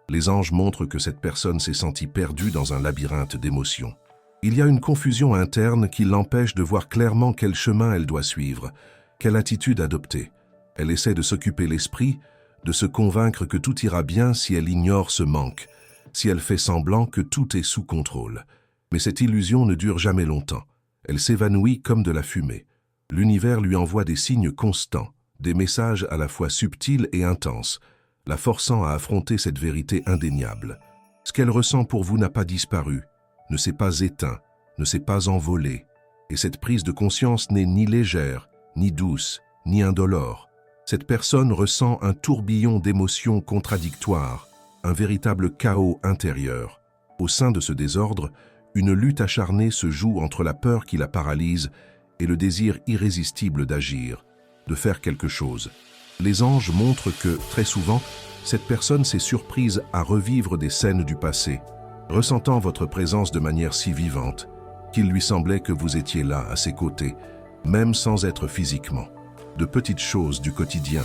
A: Les anges montrent que cette personne s'est sentie perdue dans un labyrinthe d'émotions. Il y a une confusion interne qui l'empêche de voir clairement quel chemin elle doit suivre, quelle attitude adopter. Elle essaie de s'occuper l'esprit, de se convaincre que tout ira bien si elle ignore ce manque, si elle fait semblant que tout est sous contrôle. Mais cette illusion ne dure jamais longtemps. Elle s'évanouit comme de la fumée. L'univers lui envoie des signes constants, des messages à la fois subtils et intenses, la forçant à affronter cette vérité indéniable. Ce qu'elle ressent pour vous n'a pas disparu, ne s'est pas éteint, ne s'est pas envolé. Et cette prise de conscience n'est ni légère, ni douce, ni indolore. Cette personne ressent un tourbillon d'émotions contradictoires, un véritable chaos intérieur. Au sein de ce désordre, une lutte acharnée se joue entre la peur qui la paralyse et le désir irrésistible d'agir, de faire quelque chose. Les anges montrent que, très souvent, cette personne s'est surprise à revivre des scènes du passé, ressentant votre présence de manière si vivante, qu'il lui semblait que vous étiez là, à ses côtés, même sans être physiquement. De petites choses du quotidien,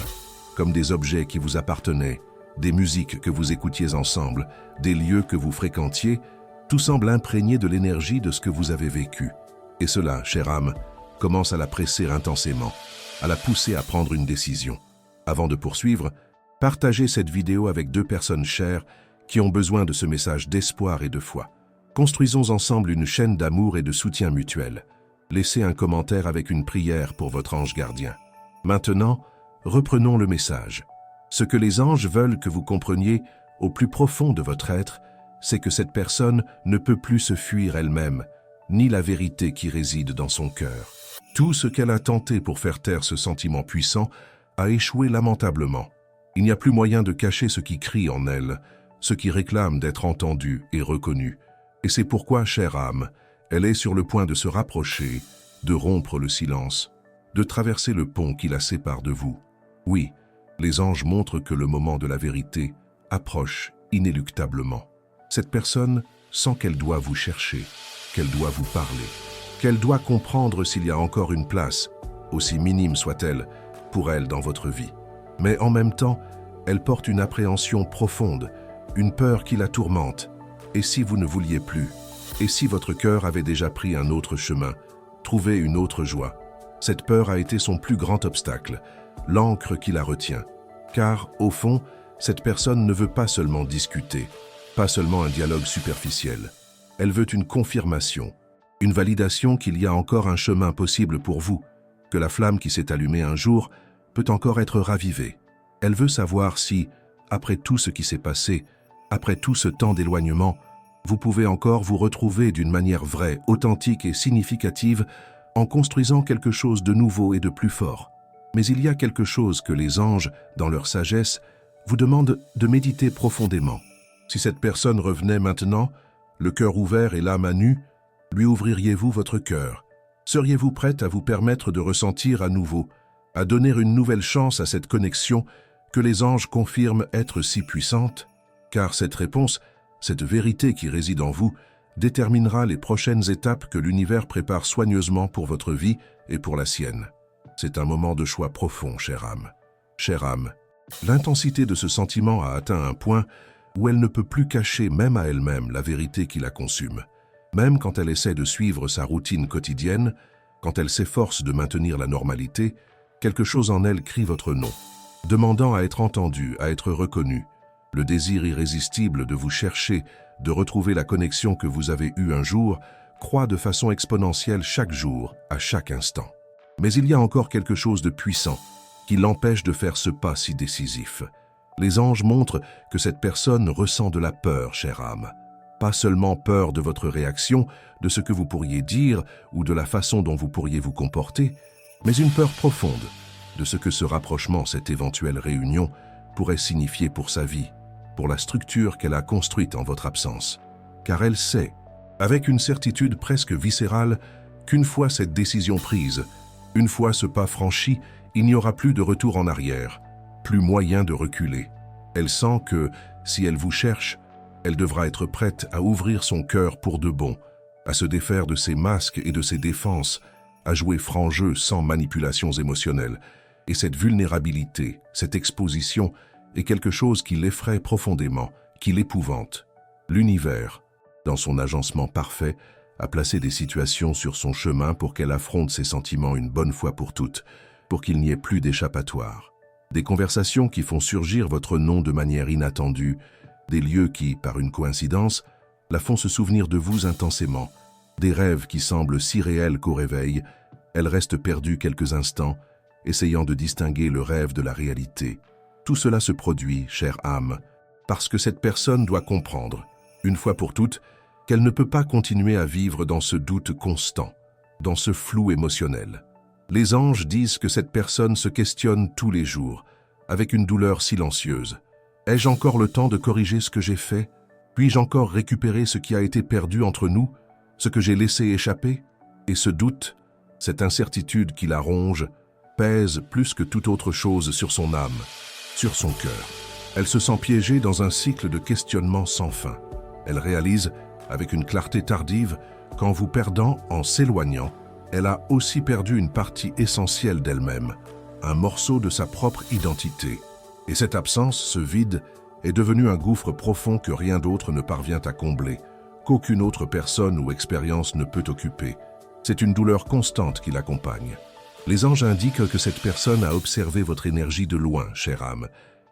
A: comme des objets qui vous appartenaient, des musiques que vous écoutiez ensemble, des lieux que vous fréquentiez, tout semble imprégné de l'énergie de ce que vous avez vécu. Et cela, chère âme, commence à la presser intensément, à la pousser à prendre une décision. Avant de poursuivre, partagez cette vidéo avec 2 personnes chères qui ont besoin de ce message d'espoir et de foi. Construisons ensemble une chaîne d'amour et de soutien mutuel. Laissez un commentaire avec une prière pour votre ange gardien. Maintenant, reprenons le message. Ce que les anges veulent que vous compreniez au plus profond de votre être, c'est que cette personne ne peut plus se fuir elle-même, ni la vérité qui réside dans son cœur. Tout ce qu'elle a tenté pour faire taire ce sentiment puissant a échoué lamentablement. Il n'y a plus moyen de cacher ce qui crie en elle, ce qui réclame d'être entendu et reconnu. Et c'est pourquoi, chère âme, elle est sur le point de se rapprocher, de rompre le silence, de traverser le pont qui la sépare de vous. Oui, les anges montrent que le moment de la vérité approche inéluctablement. Cette personne sent qu'elle doit vous chercher, qu'elle doit vous parler, qu'elle doit comprendre s'il y a encore une place, aussi minime soit-elle, pour elle dans votre vie. Mais en même temps, elle porte une appréhension profonde, une peur qui la tourmente. Et si vous ne vouliez plus? Et si votre cœur avait déjà pris un autre chemin, trouvé une autre joie? Cette peur a été son plus grand obstacle, l'ancre qui la retient. Car, au fond, cette personne ne veut pas seulement discuter, pas seulement un dialogue superficiel. Elle veut une confirmation, une validation qu'il y a encore un chemin possible pour vous, que la flamme qui s'est allumée un jour peut encore être ravivée. Elle veut savoir si, après tout ce qui s'est passé, après tout ce temps d'éloignement, vous pouvez encore vous retrouver d'une manière vraie, authentique et significative en construisant quelque chose de nouveau et de plus fort. Mais il y a quelque chose que les anges, dans leur sagesse, vous demandent de méditer profondément. Si cette personne revenait maintenant, le cœur ouvert et l'âme à nu, lui ouvririez-vous votre cœur? Seriez-vous prête à vous permettre de ressentir à nouveau, à donner une nouvelle chance à cette connexion que les anges confirment être si puissante? Car cette réponse, cette vérité qui réside en vous, déterminera les prochaines étapes que l'univers prépare soigneusement pour votre vie et pour la sienne. C'est un moment de choix profond, chère âme. Chère âme, l'intensité de ce sentiment a atteint un point où elle ne peut plus cacher même à elle-même la vérité qui la consume. Même quand elle essaie de suivre sa routine quotidienne, quand elle s'efforce de maintenir la normalité, quelque chose en elle crie votre nom, demandant à être entendue, à être reconnue. Le désir irrésistible de vous chercher, de retrouver la connexion que vous avez eue un jour, croît de façon exponentielle chaque jour, à chaque instant. Mais il y a encore quelque chose de puissant qui l'empêche de faire ce pas si décisif. Les anges montrent que cette personne ressent de la peur, chère âme. Pas seulement peur de votre réaction, de ce que vous pourriez dire ou de la façon dont vous pourriez vous comporter, mais une peur profonde de ce que ce rapprochement, cette éventuelle réunion, pourrait signifier pour sa vie, pour la structure qu'elle a construite en votre absence. Car elle sait, avec une certitude presque viscérale, qu'une fois cette décision prise, une fois ce pas franchi, il n'y aura plus de retour en arrière, plus moyen de reculer. Elle sent que, si elle vous cherche, elle devra être prête à ouvrir son cœur pour de bon, à se défaire de ses masques et de ses défenses, à jouer franc jeu sans manipulations émotionnelles. Et cette vulnérabilité, cette exposition, est quelque chose qui l'effraie profondément, qui l'épouvante. L'univers, dans son agencement parfait, a placé des situations sur son chemin pour qu'elle affronte ses sentiments une bonne fois pour toutes, pour qu'il n'y ait plus d'échappatoire. Des conversations qui font surgir votre nom de manière inattendue, des lieux qui, par une coïncidence, la font se souvenir de vous intensément, des rêves qui semblent si réels qu'au réveil, elle reste perdue quelques instants, essayant de distinguer le rêve de la réalité. Tout cela se produit, chère âme, parce que cette personne doit comprendre, une fois pour toutes, qu'elle ne peut pas continuer à vivre dans ce doute constant, dans ce flou émotionnel. Les anges disent que cette personne se questionne tous les jours, avec une douleur silencieuse. Ai-je encore le temps de corriger ce que j'ai fait? Puis-je encore récupérer ce qui a été perdu entre nous, ce que j'ai laissé échapper? Et ce doute, cette incertitude qui la ronge, pèse plus que toute autre chose sur son âme, sur son cœur. Elle se sent piégée dans un cycle de questionnement sans fin. Elle réalise, avec une clarté tardive, qu'en vous perdant, en s'éloignant, elle a aussi perdu une partie essentielle d'elle-même, un morceau de sa propre identité. Et cette absence, ce vide, est devenu un gouffre profond que rien d'autre ne parvient à combler, qu'aucune autre personne ou expérience ne peut occuper. C'est une douleur constante qui l'accompagne. Les anges indiquent que cette personne a observé votre énergie de loin, chère âme,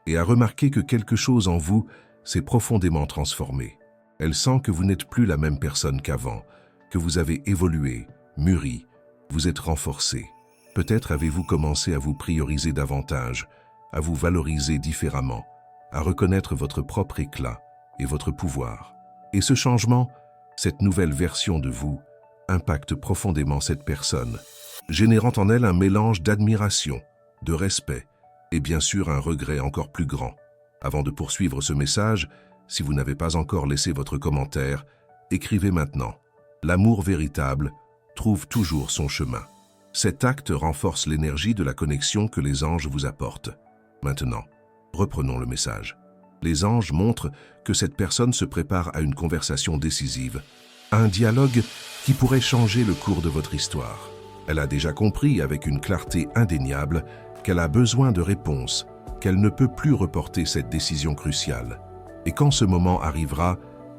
A: et a remarqué que quelque chose en vous s'est profondément transformé. Elle sent que vous n'êtes plus la même personne qu'avant, que vous avez évolué, mûri, vous êtes renforcé. Peut-être avez-vous commencé à vous prioriser davantage, à vous valoriser différemment, à reconnaître votre propre éclat et votre pouvoir. Et ce changement, cette nouvelle version de vous, impacte profondément cette personne, générant en elle un mélange d'admiration, de respect et bien sûr un regret encore plus grand. Avant de poursuivre ce message, si vous n'avez pas encore laissé votre commentaire, écrivez maintenant. L'amour véritable trouve toujours son chemin. Cet acte renforce l'énergie de la connexion que les anges vous apportent. Maintenant, reprenons le message. Les anges montrent que cette personne se prépare à une conversation décisive, à un dialogue qui pourrait changer le cours de votre histoire. Elle a déjà compris avec une clarté indéniable qu'elle a besoin de réponses, qu'elle ne peut plus reporter cette décision cruciale. Et quand ce moment arrivera,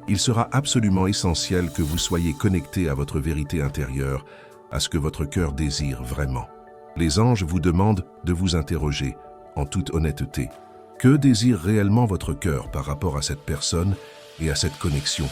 A: il sera absolument essentiel que vous soyez connecté à votre vérité intérieure, à ce que votre cœur désire vraiment. Les anges vous demandent de vous interroger, en toute honnêteté. Que désire réellement votre cœur par rapport à cette personne et à cette connexion?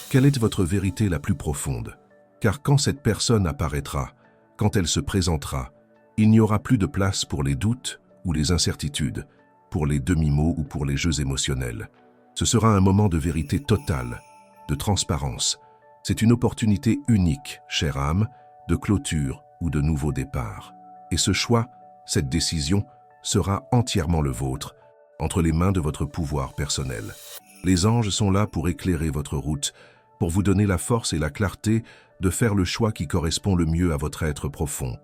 A: Quelle est votre vérité la plus profonde? Car quand cette personne apparaîtra, quand elle se présentera, il n'y aura plus de place pour les doutes ou les incertitudes, pour les demi-mots ou pour les jeux émotionnels. Ce sera un moment de vérité totale, de transparence. C'est une opportunité unique, chère âme, de clôture ou de nouveau départ. Et ce choix, cette décision, sera entièrement le vôtre, entre les mains de votre pouvoir personnel. Les anges sont là pour éclairer votre route, pour vous donner la force et la clarté de faire le choix qui correspond le mieux à votre être profond.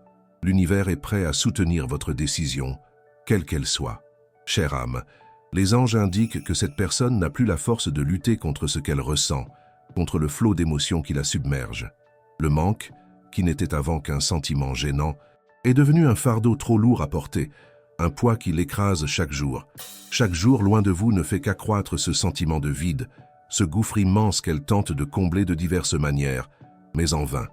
A: L'univers est prêt à soutenir votre décision, quelle qu'elle soit. Chère âme, les anges indiquent que cette personne n'a plus la force de lutter contre ce qu'elle ressent, contre le flot d'émotions qui la submerge. Le manque, qui n'était avant qu'un sentiment gênant, est devenu un fardeau trop lourd à porter, un poids qui l'écrase chaque jour. Chaque jour, loin de vous, ne fait qu'accroître ce sentiment de vide, ce gouffre immense qu'elle tente de combler de diverses manières, mais en vain.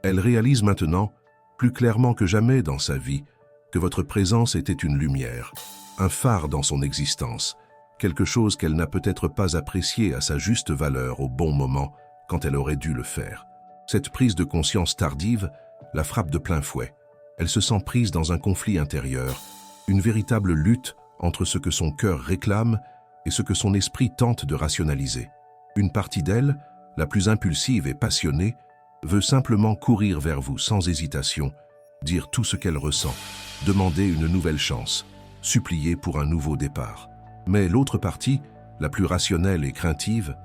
A: Elle réalise maintenant, plus clairement que jamais dans sa vie, que votre présence était une lumière, un phare dans son existence, quelque chose qu'elle n'a peut-être pas apprécié à sa juste valeur au bon moment quand elle aurait dû le faire. Cette prise de conscience tardive la frappe de plein fouet. Elle se sent prise dans un conflit intérieur, une véritable lutte entre ce que son cœur réclame et ce que son esprit tente de rationaliser. Une partie d'elle, la plus impulsive et passionnée, veut simplement courir vers vous sans hésitation, dire tout ce qu'elle ressent, demander une nouvelle chance, supplier pour un nouveau départ. Mais l'autre partie, la plus rationnelle et craintive,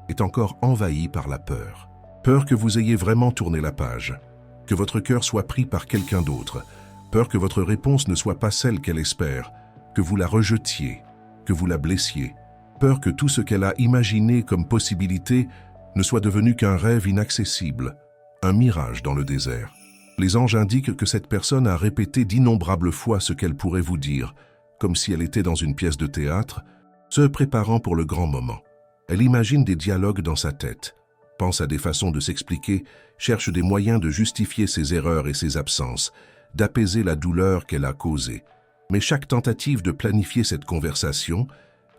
A: est encore envahie par la peur. Peur que vous ayez vraiment tourné la page, que votre cœur soit pris par quelqu'un d'autre, peur que votre réponse ne soit pas celle qu'elle espère, que vous la rejetiez, que vous la blessiez, peur que tout ce qu'elle a imaginé comme possibilité ne soit devenu qu'un rêve inaccessible, un mirage dans le désert. Les anges indiquent que cette personne a répété d'innombrables fois ce qu'elle pourrait vous dire, comme si elle était dans une pièce de théâtre, se préparant pour le grand moment. Elle imagine des dialogues dans sa tête, pense à des façons de s'expliquer, cherche des moyens de justifier ses erreurs et ses absences, d'apaiser la douleur qu'elle a causée. Mais chaque tentative de planifier cette conversation,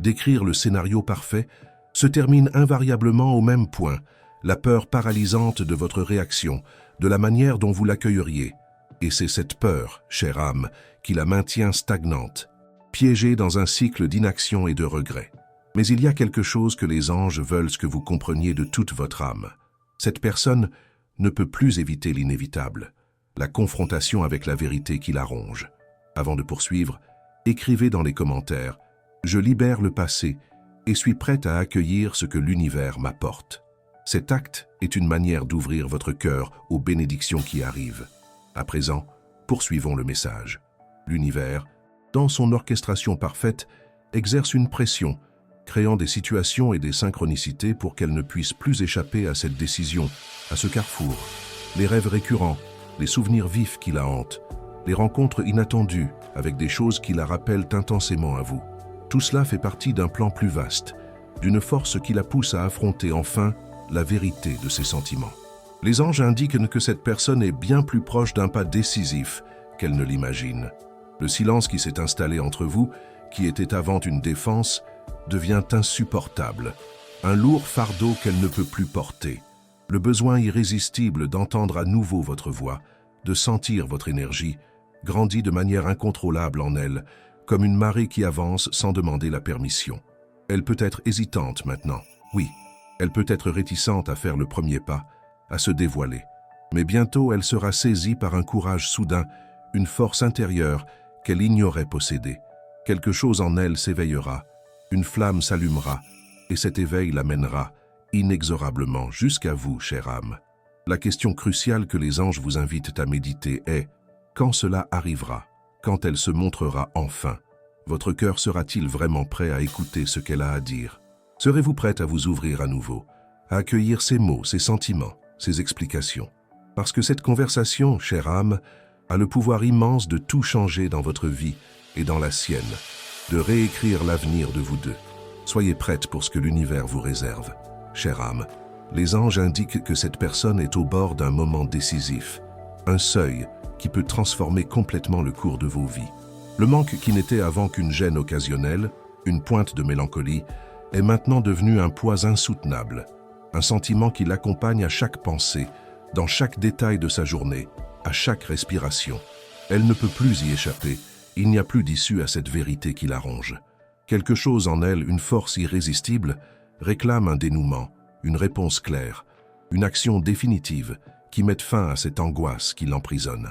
A: d'écrire le scénario parfait, se termine invariablement au même point, la peur paralysante de votre réaction, de la manière dont vous l'accueilleriez. Et c'est cette peur, chère âme, qui la maintient stagnante, piégée dans un cycle d'inaction et de regret. Mais il y a quelque chose que les anges veulent que vous compreniez de toute votre âme. Cette personne ne peut plus éviter l'inévitable, la confrontation avec la vérité qui la ronge. Avant de poursuivre, écrivez dans les commentaires « Je libère le passé et suis prête à accueillir ce que l'univers m'apporte ». Cet acte est une manière d'ouvrir votre cœur aux bénédictions qui arrivent. À présent, poursuivons le message. L'univers, dans son orchestration parfaite, exerce une pression, créant des situations et des synchronicités pour qu'elle ne puisse plus échapper à cette décision, à ce carrefour. Les rêves récurrents, les souvenirs vifs qui la hantent, les rencontres inattendues avec des choses qui la rappellent intensément à vous. Tout cela fait partie d'un plan plus vaste, d'une force qui la pousse à affronter enfin la vérité de ses sentiments. Les anges indiquent que cette personne est bien plus proche d'un pas décisif qu'elle ne l'imagine. Le silence qui s'est installé entre vous, qui était avant une défense, devient insupportable, un lourd fardeau qu'elle ne peut plus porter. Le besoin irrésistible d'entendre à nouveau votre voix, de sentir votre énergie, grandit de manière incontrôlable en elle, comme une marée qui avance sans demander la permission. Elle peut être hésitante maintenant, oui, elle peut être réticente à faire le premier pas, à se dévoiler. Mais bientôt elle sera saisie par un courage soudain, une force intérieure qu'elle ignorait posséder. Quelque chose en elle s'éveillera, une flamme s'allumera, et cet éveil l'amènera inexorablement jusqu'à vous, chère âme. La question cruciale que les anges vous invitent à méditer est « Quand cela arrivera, quand elle se montrera enfin, votre cœur sera-t-il vraiment prêt à écouter ce qu'elle a à dire? Serez-vous prête à vous ouvrir à nouveau, à accueillir ses mots, ses sentiments, ses explications? Parce que cette conversation, chère âme, a le pouvoir immense de tout changer dans votre vie et dans la sienne, de réécrire l'avenir de vous deux. Soyez prête pour ce que l'univers vous réserve. Chère âme, les anges indiquent que cette personne est au bord d'un moment décisif, un seuil qui peut transformer complètement le cours de vos vies. Le manque qui n'était avant qu'une gêne occasionnelle, une pointe de mélancolie, est maintenant devenu un poids insoutenable, un sentiment qui l'accompagne à chaque pensée, dans chaque détail de sa journée, à chaque respiration. Elle ne peut plus y échapper, il n'y a plus d'issue à cette vérité qui la ronge. Quelque chose en elle, une force irrésistible, réclame un dénouement, une réponse claire, une action définitive qui mette fin à cette angoisse qui l'emprisonne.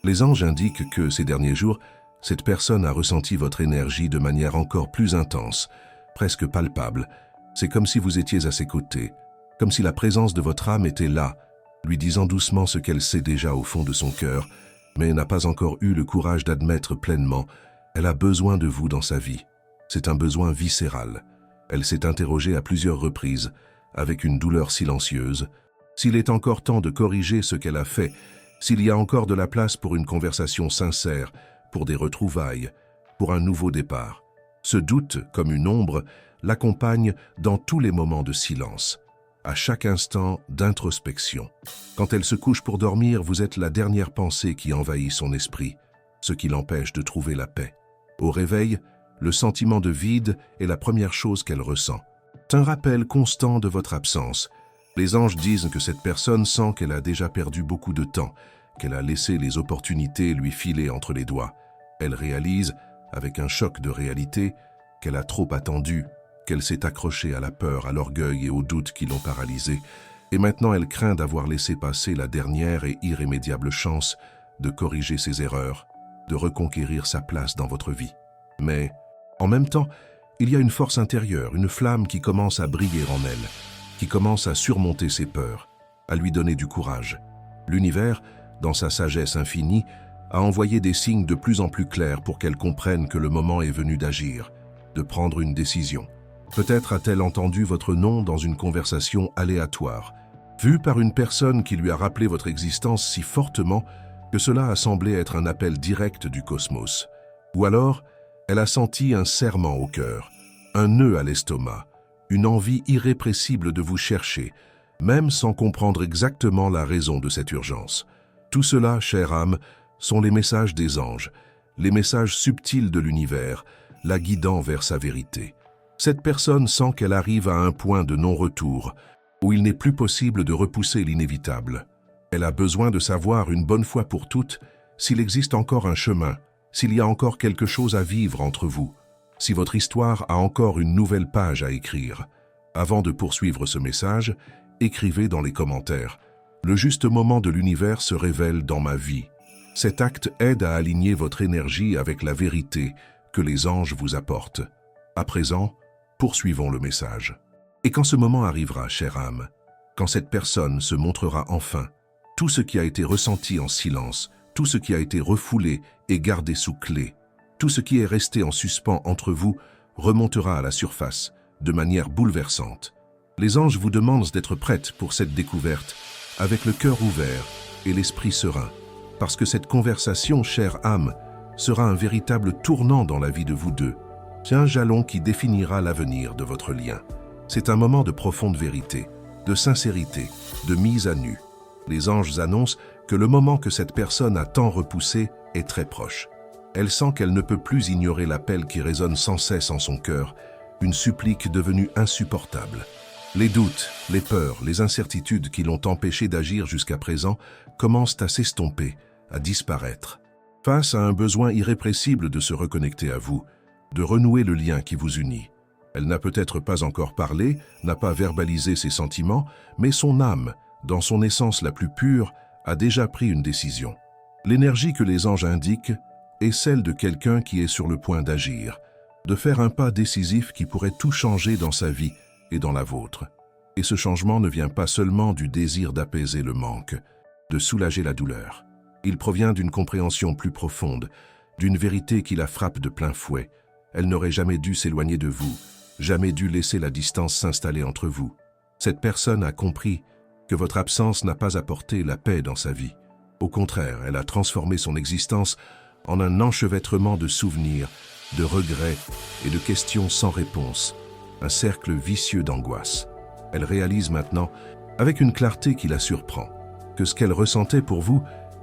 A: Les anges indiquent que, ces derniers jours, cette personne a ressenti votre énergie de manière encore plus intense, presque palpable. C'est comme si vous étiez à ses côtés, comme si la présence de votre âme était là, lui disant doucement ce qu'elle sait déjà au fond de son cœur, mais n'a pas encore eu le courage d'admettre pleinement. Elle a besoin de vous dans sa vie. C'est un besoin viscéral. Elle s'est interrogée à plusieurs reprises, avec une douleur silencieuse, s'il est encore temps de corriger ce qu'elle a fait, s'il y a encore de la place pour une conversation sincère, pour des retrouvailles, pour un nouveau départ. Ce doute, comme une ombre, l'accompagne dans tous les moments de silence, à chaque instant d'introspection. Quand elle se couche pour dormir, vous êtes la dernière pensée qui envahit son esprit, ce qui l'empêche de trouver la paix. Au réveil, le sentiment de vide est la première chose qu'elle ressent. C'est un rappel constant de votre absence. Les anges disent que cette personne sent qu'elle a déjà perdu beaucoup de temps, qu'elle a laissé les opportunités lui filer entre les doigts. Elle réalise, avec un choc de réalité, qu'elle a trop attendu, qu'elle s'est accrochée à la peur, à l'orgueil et aux doutes qui l'ont paralysée, et maintenant elle craint d'avoir laissé passer la dernière et irrémédiable chance de corriger ses erreurs, de reconquérir sa place dans votre vie. Mais, en même temps, il y a une force intérieure, une flamme qui commence à briller en elle, qui commence à surmonter ses peurs, à lui donner du courage. L'univers, dans sa sagesse infinie, a envoyé des signes de plus en plus clairs pour qu'elle comprenne que le moment est venu d'agir, de prendre une décision. Peut-être a-t-elle entendu votre nom dans une conversation aléatoire, vue par une personne qui lui a rappelé votre existence si fortement que cela a semblé être un appel direct du cosmos. Ou alors, elle a senti un serrement au cœur, un nœud à l'estomac, une envie irrépressible de vous chercher, même sans comprendre exactement la raison de cette urgence. Tout cela, chère âme, sont les messages des anges, les messages subtils de l'univers, la guidant vers sa vérité. Cette personne sent qu'elle arrive à un point de non-retour, où il n'est plus possible de repousser l'inévitable. Elle a besoin de savoir une bonne fois pour toutes s'il existe encore un chemin, s'il y a encore quelque chose à vivre entre vous, si votre histoire a encore une nouvelle page à écrire. Avant de poursuivre ce message, écrivez dans les commentaires « Le juste moment de l'univers se révèle dans ma vie ». Cet acte aide à aligner votre énergie avec la vérité que les anges vous apportent. À présent, poursuivons le message. Et quand ce moment arrivera, chère âme, quand cette personne se montrera enfin, tout ce qui a été ressenti en silence, tout ce qui a été refoulé et gardé sous clé, tout ce qui est resté en suspens entre vous remontera à la surface de manière bouleversante. Les anges vous demandent d'être prête pour cette découverte, avec le cœur ouvert et l'esprit serein, parce que cette conversation, chère âme, sera un véritable tournant dans la vie de vous deux. C'est un jalon qui définira l'avenir de votre lien. C'est un moment de profonde vérité, de sincérité, de mise à nu. Les anges annoncent que le moment que cette personne a tant repoussé est très proche. Elle sent qu'elle ne peut plus ignorer l'appel qui résonne sans cesse en son cœur, une supplique devenue insupportable. Les doutes, les peurs, les incertitudes qui l'ont empêché d'agir jusqu'à présent commencent à s'estomper, à disparaître. Face à un besoin irrépressible de se reconnecter à vous, de renouer le lien qui vous unit. Elle n'a peut-être pas encore parlé, n'a pas verbalisé ses sentiments, mais son âme, dans son essence la plus pure, a déjà pris une décision. L'énergie que les anges indiquent est celle de quelqu'un qui est sur le point d'agir, de faire un pas décisif qui pourrait tout changer dans sa vie et dans la vôtre. Et ce changement ne vient pas seulement du désir d'apaiser le manque, de soulager la douleur. Il provient d'une compréhension plus profonde, d'une vérité qui la frappe de plein fouet. Elle n'aurait jamais dû s'éloigner de vous, jamais dû laisser la distance s'installer entre vous. Cette personne a compris que votre absence n'a pas apporté la paix dans sa vie. Au contraire, elle a transformé son existence en un enchevêtrement de souvenirs, de regrets et de questions sans réponse, un cercle vicieux d'angoisse. Elle réalise maintenant, avec une clarté qui la surprend, que ce qu'elle ressentait pour vous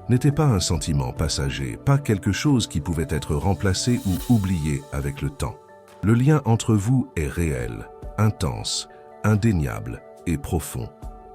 A: n'était pas un sentiment passager, pas quelque chose qui pouvait être remplacé ou oublié avec le temps. Le lien entre vous est réel, intense, indéniable et profond.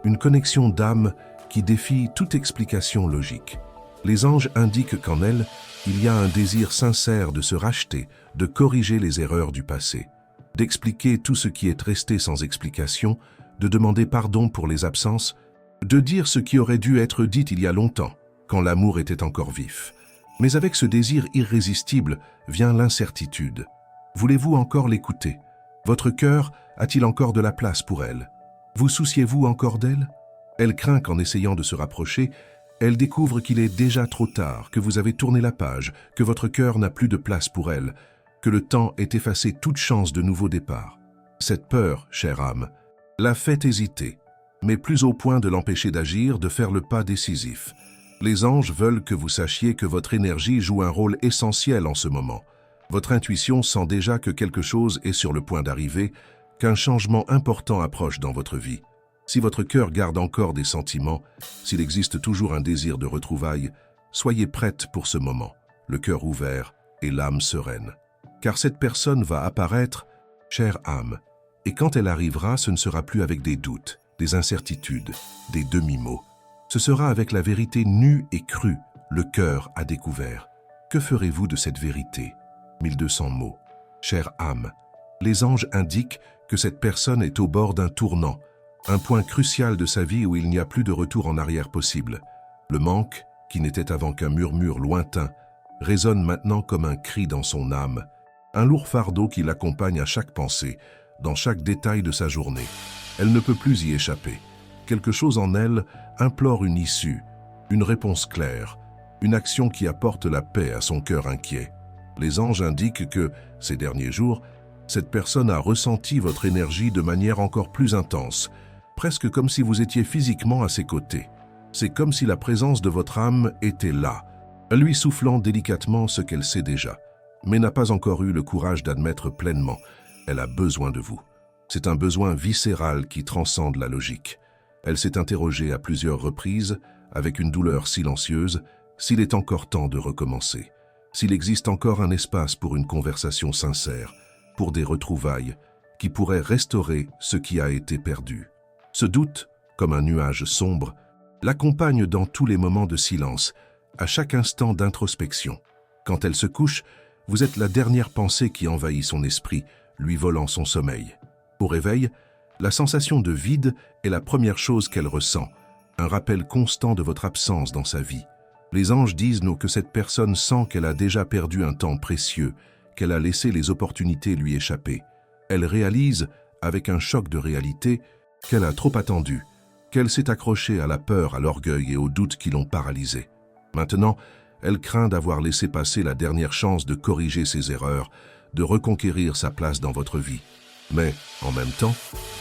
A: Une connexion d'âme qui défie toute explication logique. Les anges indiquent qu'en elle, il y a un désir sincère de se racheter, de corriger les erreurs du passé, d'expliquer tout ce qui est resté sans explication, de demander pardon pour les absences, de dire ce qui aurait dû être dit il y a longtemps, quand l'amour était encore vif. Mais avec ce désir irrésistible vient l'incertitude. Voulez-vous encore l'écouter? Votre cœur a-t-il encore de la place pour elle? Vous souciez-vous encore d'elle? Elle craint qu'en essayant de se rapprocher, elle découvre qu'il est déjà trop tard, que vous avez tourné la page, que votre cœur n'a plus de place pour elle, que le temps ait effacé toute chance de nouveau départ. Cette peur, chère âme, la fait hésiter, mais plus au point de l'empêcher d'agir, de faire le pas décisif. Les anges veulent que vous sachiez que votre énergie joue un rôle essentiel en ce moment. Votre intuition sent déjà que quelque chose est sur le point d'arriver, qu'un changement important approche dans votre vie. Si votre cœur garde encore des sentiments, s'il existe toujours un désir de retrouvailles, soyez prête pour ce moment, le cœur ouvert et l'âme sereine. Car cette personne va apparaître, chère âme, et quand elle arrivera, ce ne sera plus avec des doutes, des incertitudes, des demi-mots. Ce sera avec la vérité nue et crue, le cœur à découvert. Que ferez-vous de cette vérité? 1200 mots. Chère âme, les anges indiquent que cette personne est au bord d'un tournant, un point crucial de sa vie où il n'y a plus de retour en arrière possible. Le manque, qui n'était avant qu'un murmure lointain, résonne maintenant comme un cri dans son âme, un lourd fardeau qui l'accompagne à chaque pensée, dans chaque détail de sa journée. Elle ne peut plus y échapper. Quelque chose en elle implore une issue, une réponse claire, une action qui apporte la paix à son cœur inquiet. Les anges indiquent que, ces derniers jours, cette personne a ressenti votre énergie de manière encore plus intense, presque comme si vous étiez physiquement à ses côtés. C'est comme si la présence de votre âme était là, lui soufflant délicatement ce qu'elle sait déjà, mais n'a pas encore eu le courage d'admettre pleinement. Elle a besoin de vous. C'est un besoin viscéral qui transcende la logique. Elle s'est interrogée à plusieurs reprises, avec une douleur silencieuse, s'il est encore temps de recommencer, s'il existe encore un espace pour une conversation sincère, pour des retrouvailles qui pourraient restaurer ce qui a été perdu. Ce doute, comme un nuage sombre, l'accompagne dans tous les moments de silence, à chaque instant d'introspection. Quand elle se couche, vous êtes la dernière pensée qui envahit son esprit, lui volant son sommeil. Au réveil, la sensation de vide est la première chose qu'elle ressent, un rappel constant de votre absence dans sa vie. Les anges disent nous que cette personne sent qu'elle a déjà perdu un temps précieux, qu'elle a laissé les opportunités lui échapper. Elle réalise, avec un choc de réalité, qu'elle a trop attendu, qu'elle s'est accrochée à la peur, à l'orgueil et aux doutes qui l'ont paralysée. Maintenant, elle craint d'avoir laissé passer la dernière chance de corriger ses erreurs, de reconquérir sa place dans votre vie. Mais, en même temps,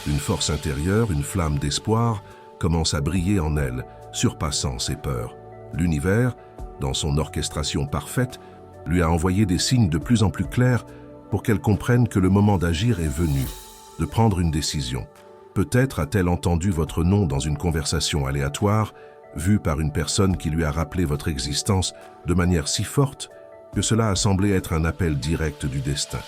A: une force intérieure, une flamme d'espoir, commence à briller en elle, surpassant ses peurs. L'univers, dans son orchestration parfaite, lui a envoyé des signes de plus en plus clairs pour qu'elle comprenne que le moment d'agir est venu, de prendre une décision. Peut-être a-t-elle entendu votre nom dans une conversation aléatoire, vue par une personne qui lui a rappelé votre existence de manière si forte que cela a semblé être un appel direct du destin.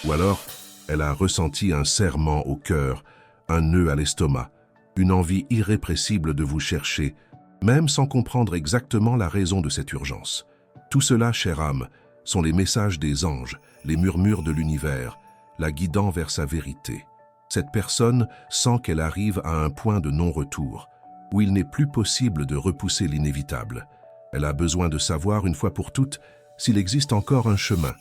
A: Ou alors, elle a ressenti un serrement au cœur, un nœud à l'estomac, une envie irrépressible de vous chercher, même sans comprendre exactement la raison de cette urgence. Tout cela, chère âme, sont les messages des anges, les murmures de l'univers, la guidant vers sa vérité. Cette personne sent qu'elle arrive à un point de non-retour, où il n'est plus possible de repousser l'inévitable. Elle a besoin de savoir une fois pour toutes s'il existe encore un chemin,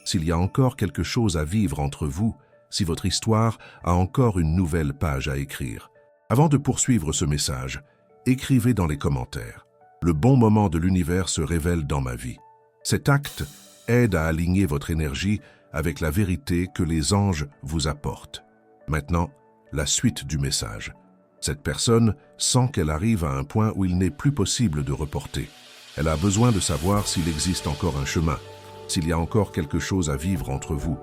A: s'il y a encore quelque chose à vivre entre vous, si votre histoire a encore une nouvelle page à écrire. Avant de poursuivre ce message, écrivez dans les commentaires « Le bon moment de l'univers se révèle dans ma vie ». Cet acte aide à aligner votre énergie avec la vérité que les anges vous apportent. Maintenant, la suite du message. Cette personne sent qu'elle arrive à un point où il n'est plus possible de reporter. Elle a besoin de savoir s'il existe encore un chemin, s'il y a encore quelque chose à vivre entre vous.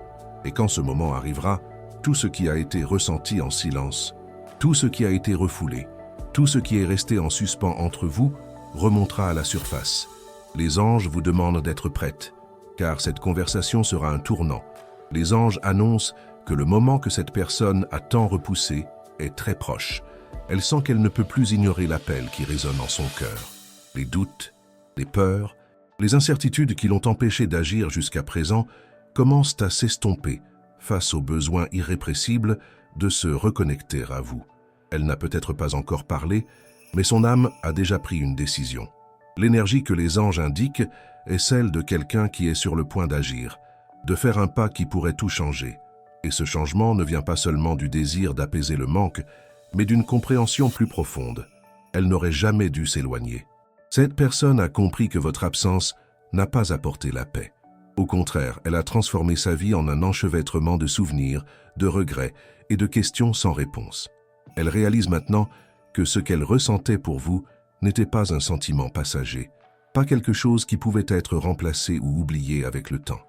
A: Et quand ce moment arrivera, tout ce qui a été ressenti en silence, tout ce qui a été refoulé, tout ce qui est resté en suspens entre vous, remontera à la surface. Les anges vous demandent d'être prête, car cette conversation sera un tournant. Les anges annoncent que le moment que cette personne a tant repoussé est très proche. Elle sent qu'elle ne peut plus ignorer l'appel qui résonne en son cœur. Les doutes, les peurs, les incertitudes qui l'ont empêché d'agir jusqu'à présent commencent à s'estomper face au besoin irrépressible de se reconnecter à vous. Elle n'a peut-être pas encore parlé, mais son âme a déjà pris une décision. L'énergie que les anges indiquent est celle de quelqu'un qui est sur le point d'agir, de faire un pas qui pourrait tout changer. Et ce changement ne vient pas seulement du désir d'apaiser le manque, mais d'une compréhension plus profonde. Elle n'aurait jamais dû s'éloigner. Cette personne a compris que votre absence n'a pas apporté la paix. Au contraire, elle a transformé sa vie en un enchevêtrement de souvenirs, de regrets et de questions sans réponse. Elle réalise maintenant que ce qu'elle ressentait pour vous n'était pas un sentiment passager, pas quelque chose qui pouvait être remplacé ou oublié avec le temps.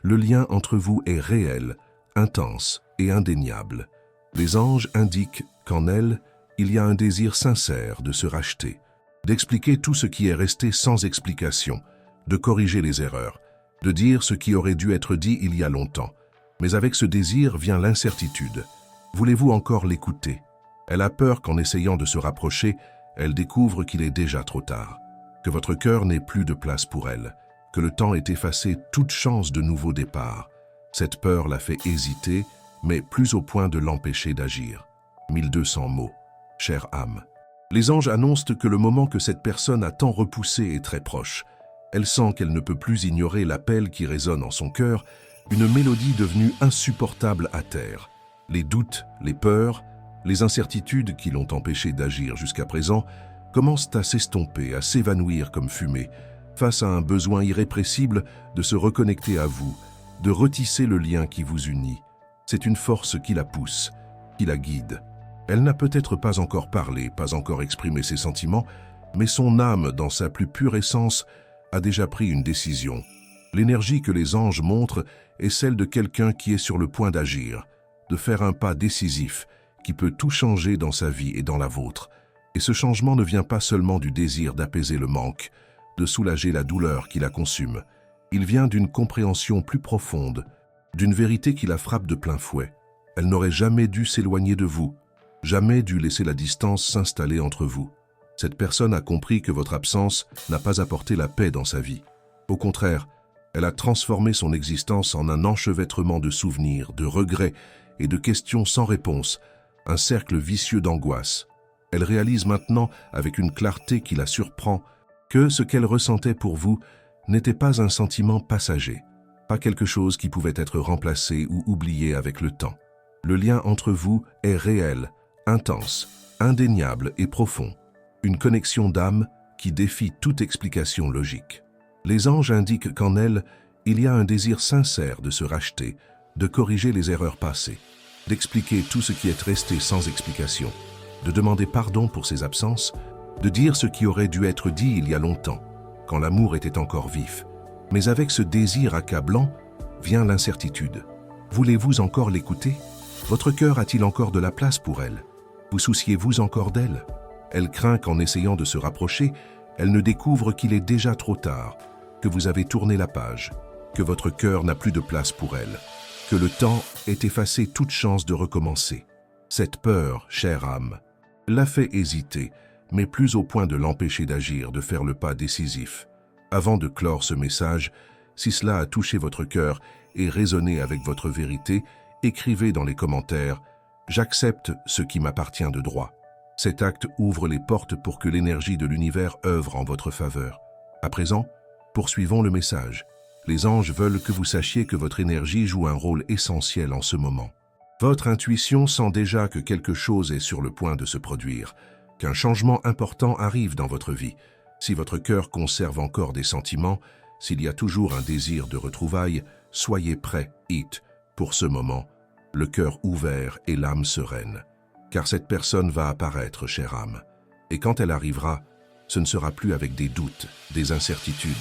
A: Le lien entre vous est réel, intense et indéniable. Les anges indiquent qu'en elle, il y a un désir sincère de se racheter, d'expliquer tout ce qui est resté sans explication, de corriger les erreurs, de dire ce qui aurait dû être dit il y a longtemps. Mais avec ce désir vient l'incertitude. Voulez-vous encore l'écouter? Elle a peur qu'en essayant de se rapprocher, elle découvre qu'il est déjà trop tard, que votre cœur n'ait plus de place pour elle, que le temps ait effacé toute chance de nouveau départ. Cette peur la fait hésiter, mais plus au point de l'empêcher d'agir. 1200 mots. Chère âme. Les anges annoncent que le moment que cette personne a tant repoussé est très proche. Elle sent qu'elle ne peut plus ignorer l'appel qui résonne en son cœur, une mélodie devenue insupportable à terre. Les doutes, les peurs, les incertitudes qui l'ont empêché d'agir jusqu'à présent commencent à s'estomper, à s'évanouir comme fumée, face à un besoin irrépressible de se reconnecter à vous, de retisser le lien qui vous unit. C'est une force qui la pousse, qui la guide. Elle n'a peut-être pas encore parlé, pas encore exprimé ses sentiments, Mais son âme, dans sa plus pure essence, a déjà pris une décision. L'énergie que les anges montrent est celle de quelqu'un qui est sur le point d'agir, de faire un pas décisif qui peut tout changer dans sa vie et dans la vôtre. Et ce changement ne vient pas seulement du désir d'apaiser le manque, de soulager la douleur qui la consume. Il vient d'une compréhension plus profonde, d'une vérité qui la frappe de plein fouet. Elle n'aurait jamais dû s'éloigner de vous, jamais dû laisser la distance s'installer entre vous. Cette personne a compris que votre absence n'a pas apporté la paix dans sa vie. Au contraire, elle a transformé son existence en un enchevêtrement de souvenirs, de regrets et de questions sans réponse, un cercle vicieux d'angoisse. Elle réalise maintenant, avec une clarté qui la surprend, que ce qu'elle ressentait pour vous n'était pas un sentiment passager, pas quelque chose qui pouvait être remplacé ou oublié avec le temps. Le lien entre vous est réel, intense, indéniable et profond. Une connexion d'âme qui défie toute explication logique. Les anges indiquent qu'en elle, il y a un désir sincère de se racheter, de corriger les erreurs passées, d'expliquer tout ce qui est resté sans explication, de demander pardon pour ses absences, de dire ce qui aurait dû être dit il y a longtemps, quand l'amour était encore vif. Mais avec ce désir accablant, vient l'incertitude. Voulez-vous encore l'écouter? Votre cœur a-t-il encore de la place pour elle? Vous souciez-vous encore d'elle? Elle craint qu'en essayant de se rapprocher, elle ne découvre qu'il est déjà trop tard, que vous avez tourné la page, que votre cœur n'a plus de place pour elle, que le temps ait effacé toute chance de recommencer. Cette peur, chère âme, l'a fait hésiter, mais plus au point de l'empêcher d'agir, de faire le pas décisif. Avant de clore ce message, si cela a touché votre cœur et résonné avec votre vérité, écrivez dans les commentaires « J'accepte ce qui m'appartient de droit ». Cet acte ouvre les portes pour que l'énergie de l'univers œuvre en votre faveur. À présent, poursuivons le message. Les anges veulent que vous sachiez que votre énergie joue un rôle essentiel en ce moment. Votre intuition sent déjà que quelque chose est sur le point de se produire, qu'un changement important arrive dans votre vie. Si votre cœur conserve encore des sentiments, s'il y a toujours un désir de retrouvailles, soyez prêts, pour ce moment, le cœur ouvert et l'âme sereine. Car cette personne va apparaître, chère âme. Et quand elle arrivera, ce ne sera plus avec des doutes, des incertitudes,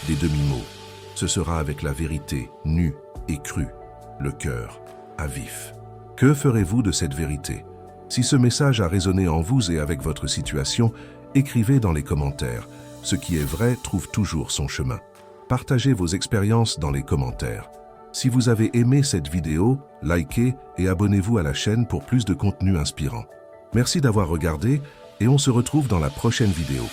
A: des demi-mots. Ce sera avec la vérité, nue et crue, le cœur à vif. Que ferez-vous de cette vérité? Si ce message a résonné en vous et avec votre situation, écrivez dans les commentaires. Ce qui est vrai trouve toujours son chemin. Partagez vos expériences dans les commentaires. Si vous avez aimé cette vidéo, likez et abonnez-vous à la chaîne pour plus de contenu inspirant. Merci d'avoir regardé et on se retrouve dans la prochaine vidéo.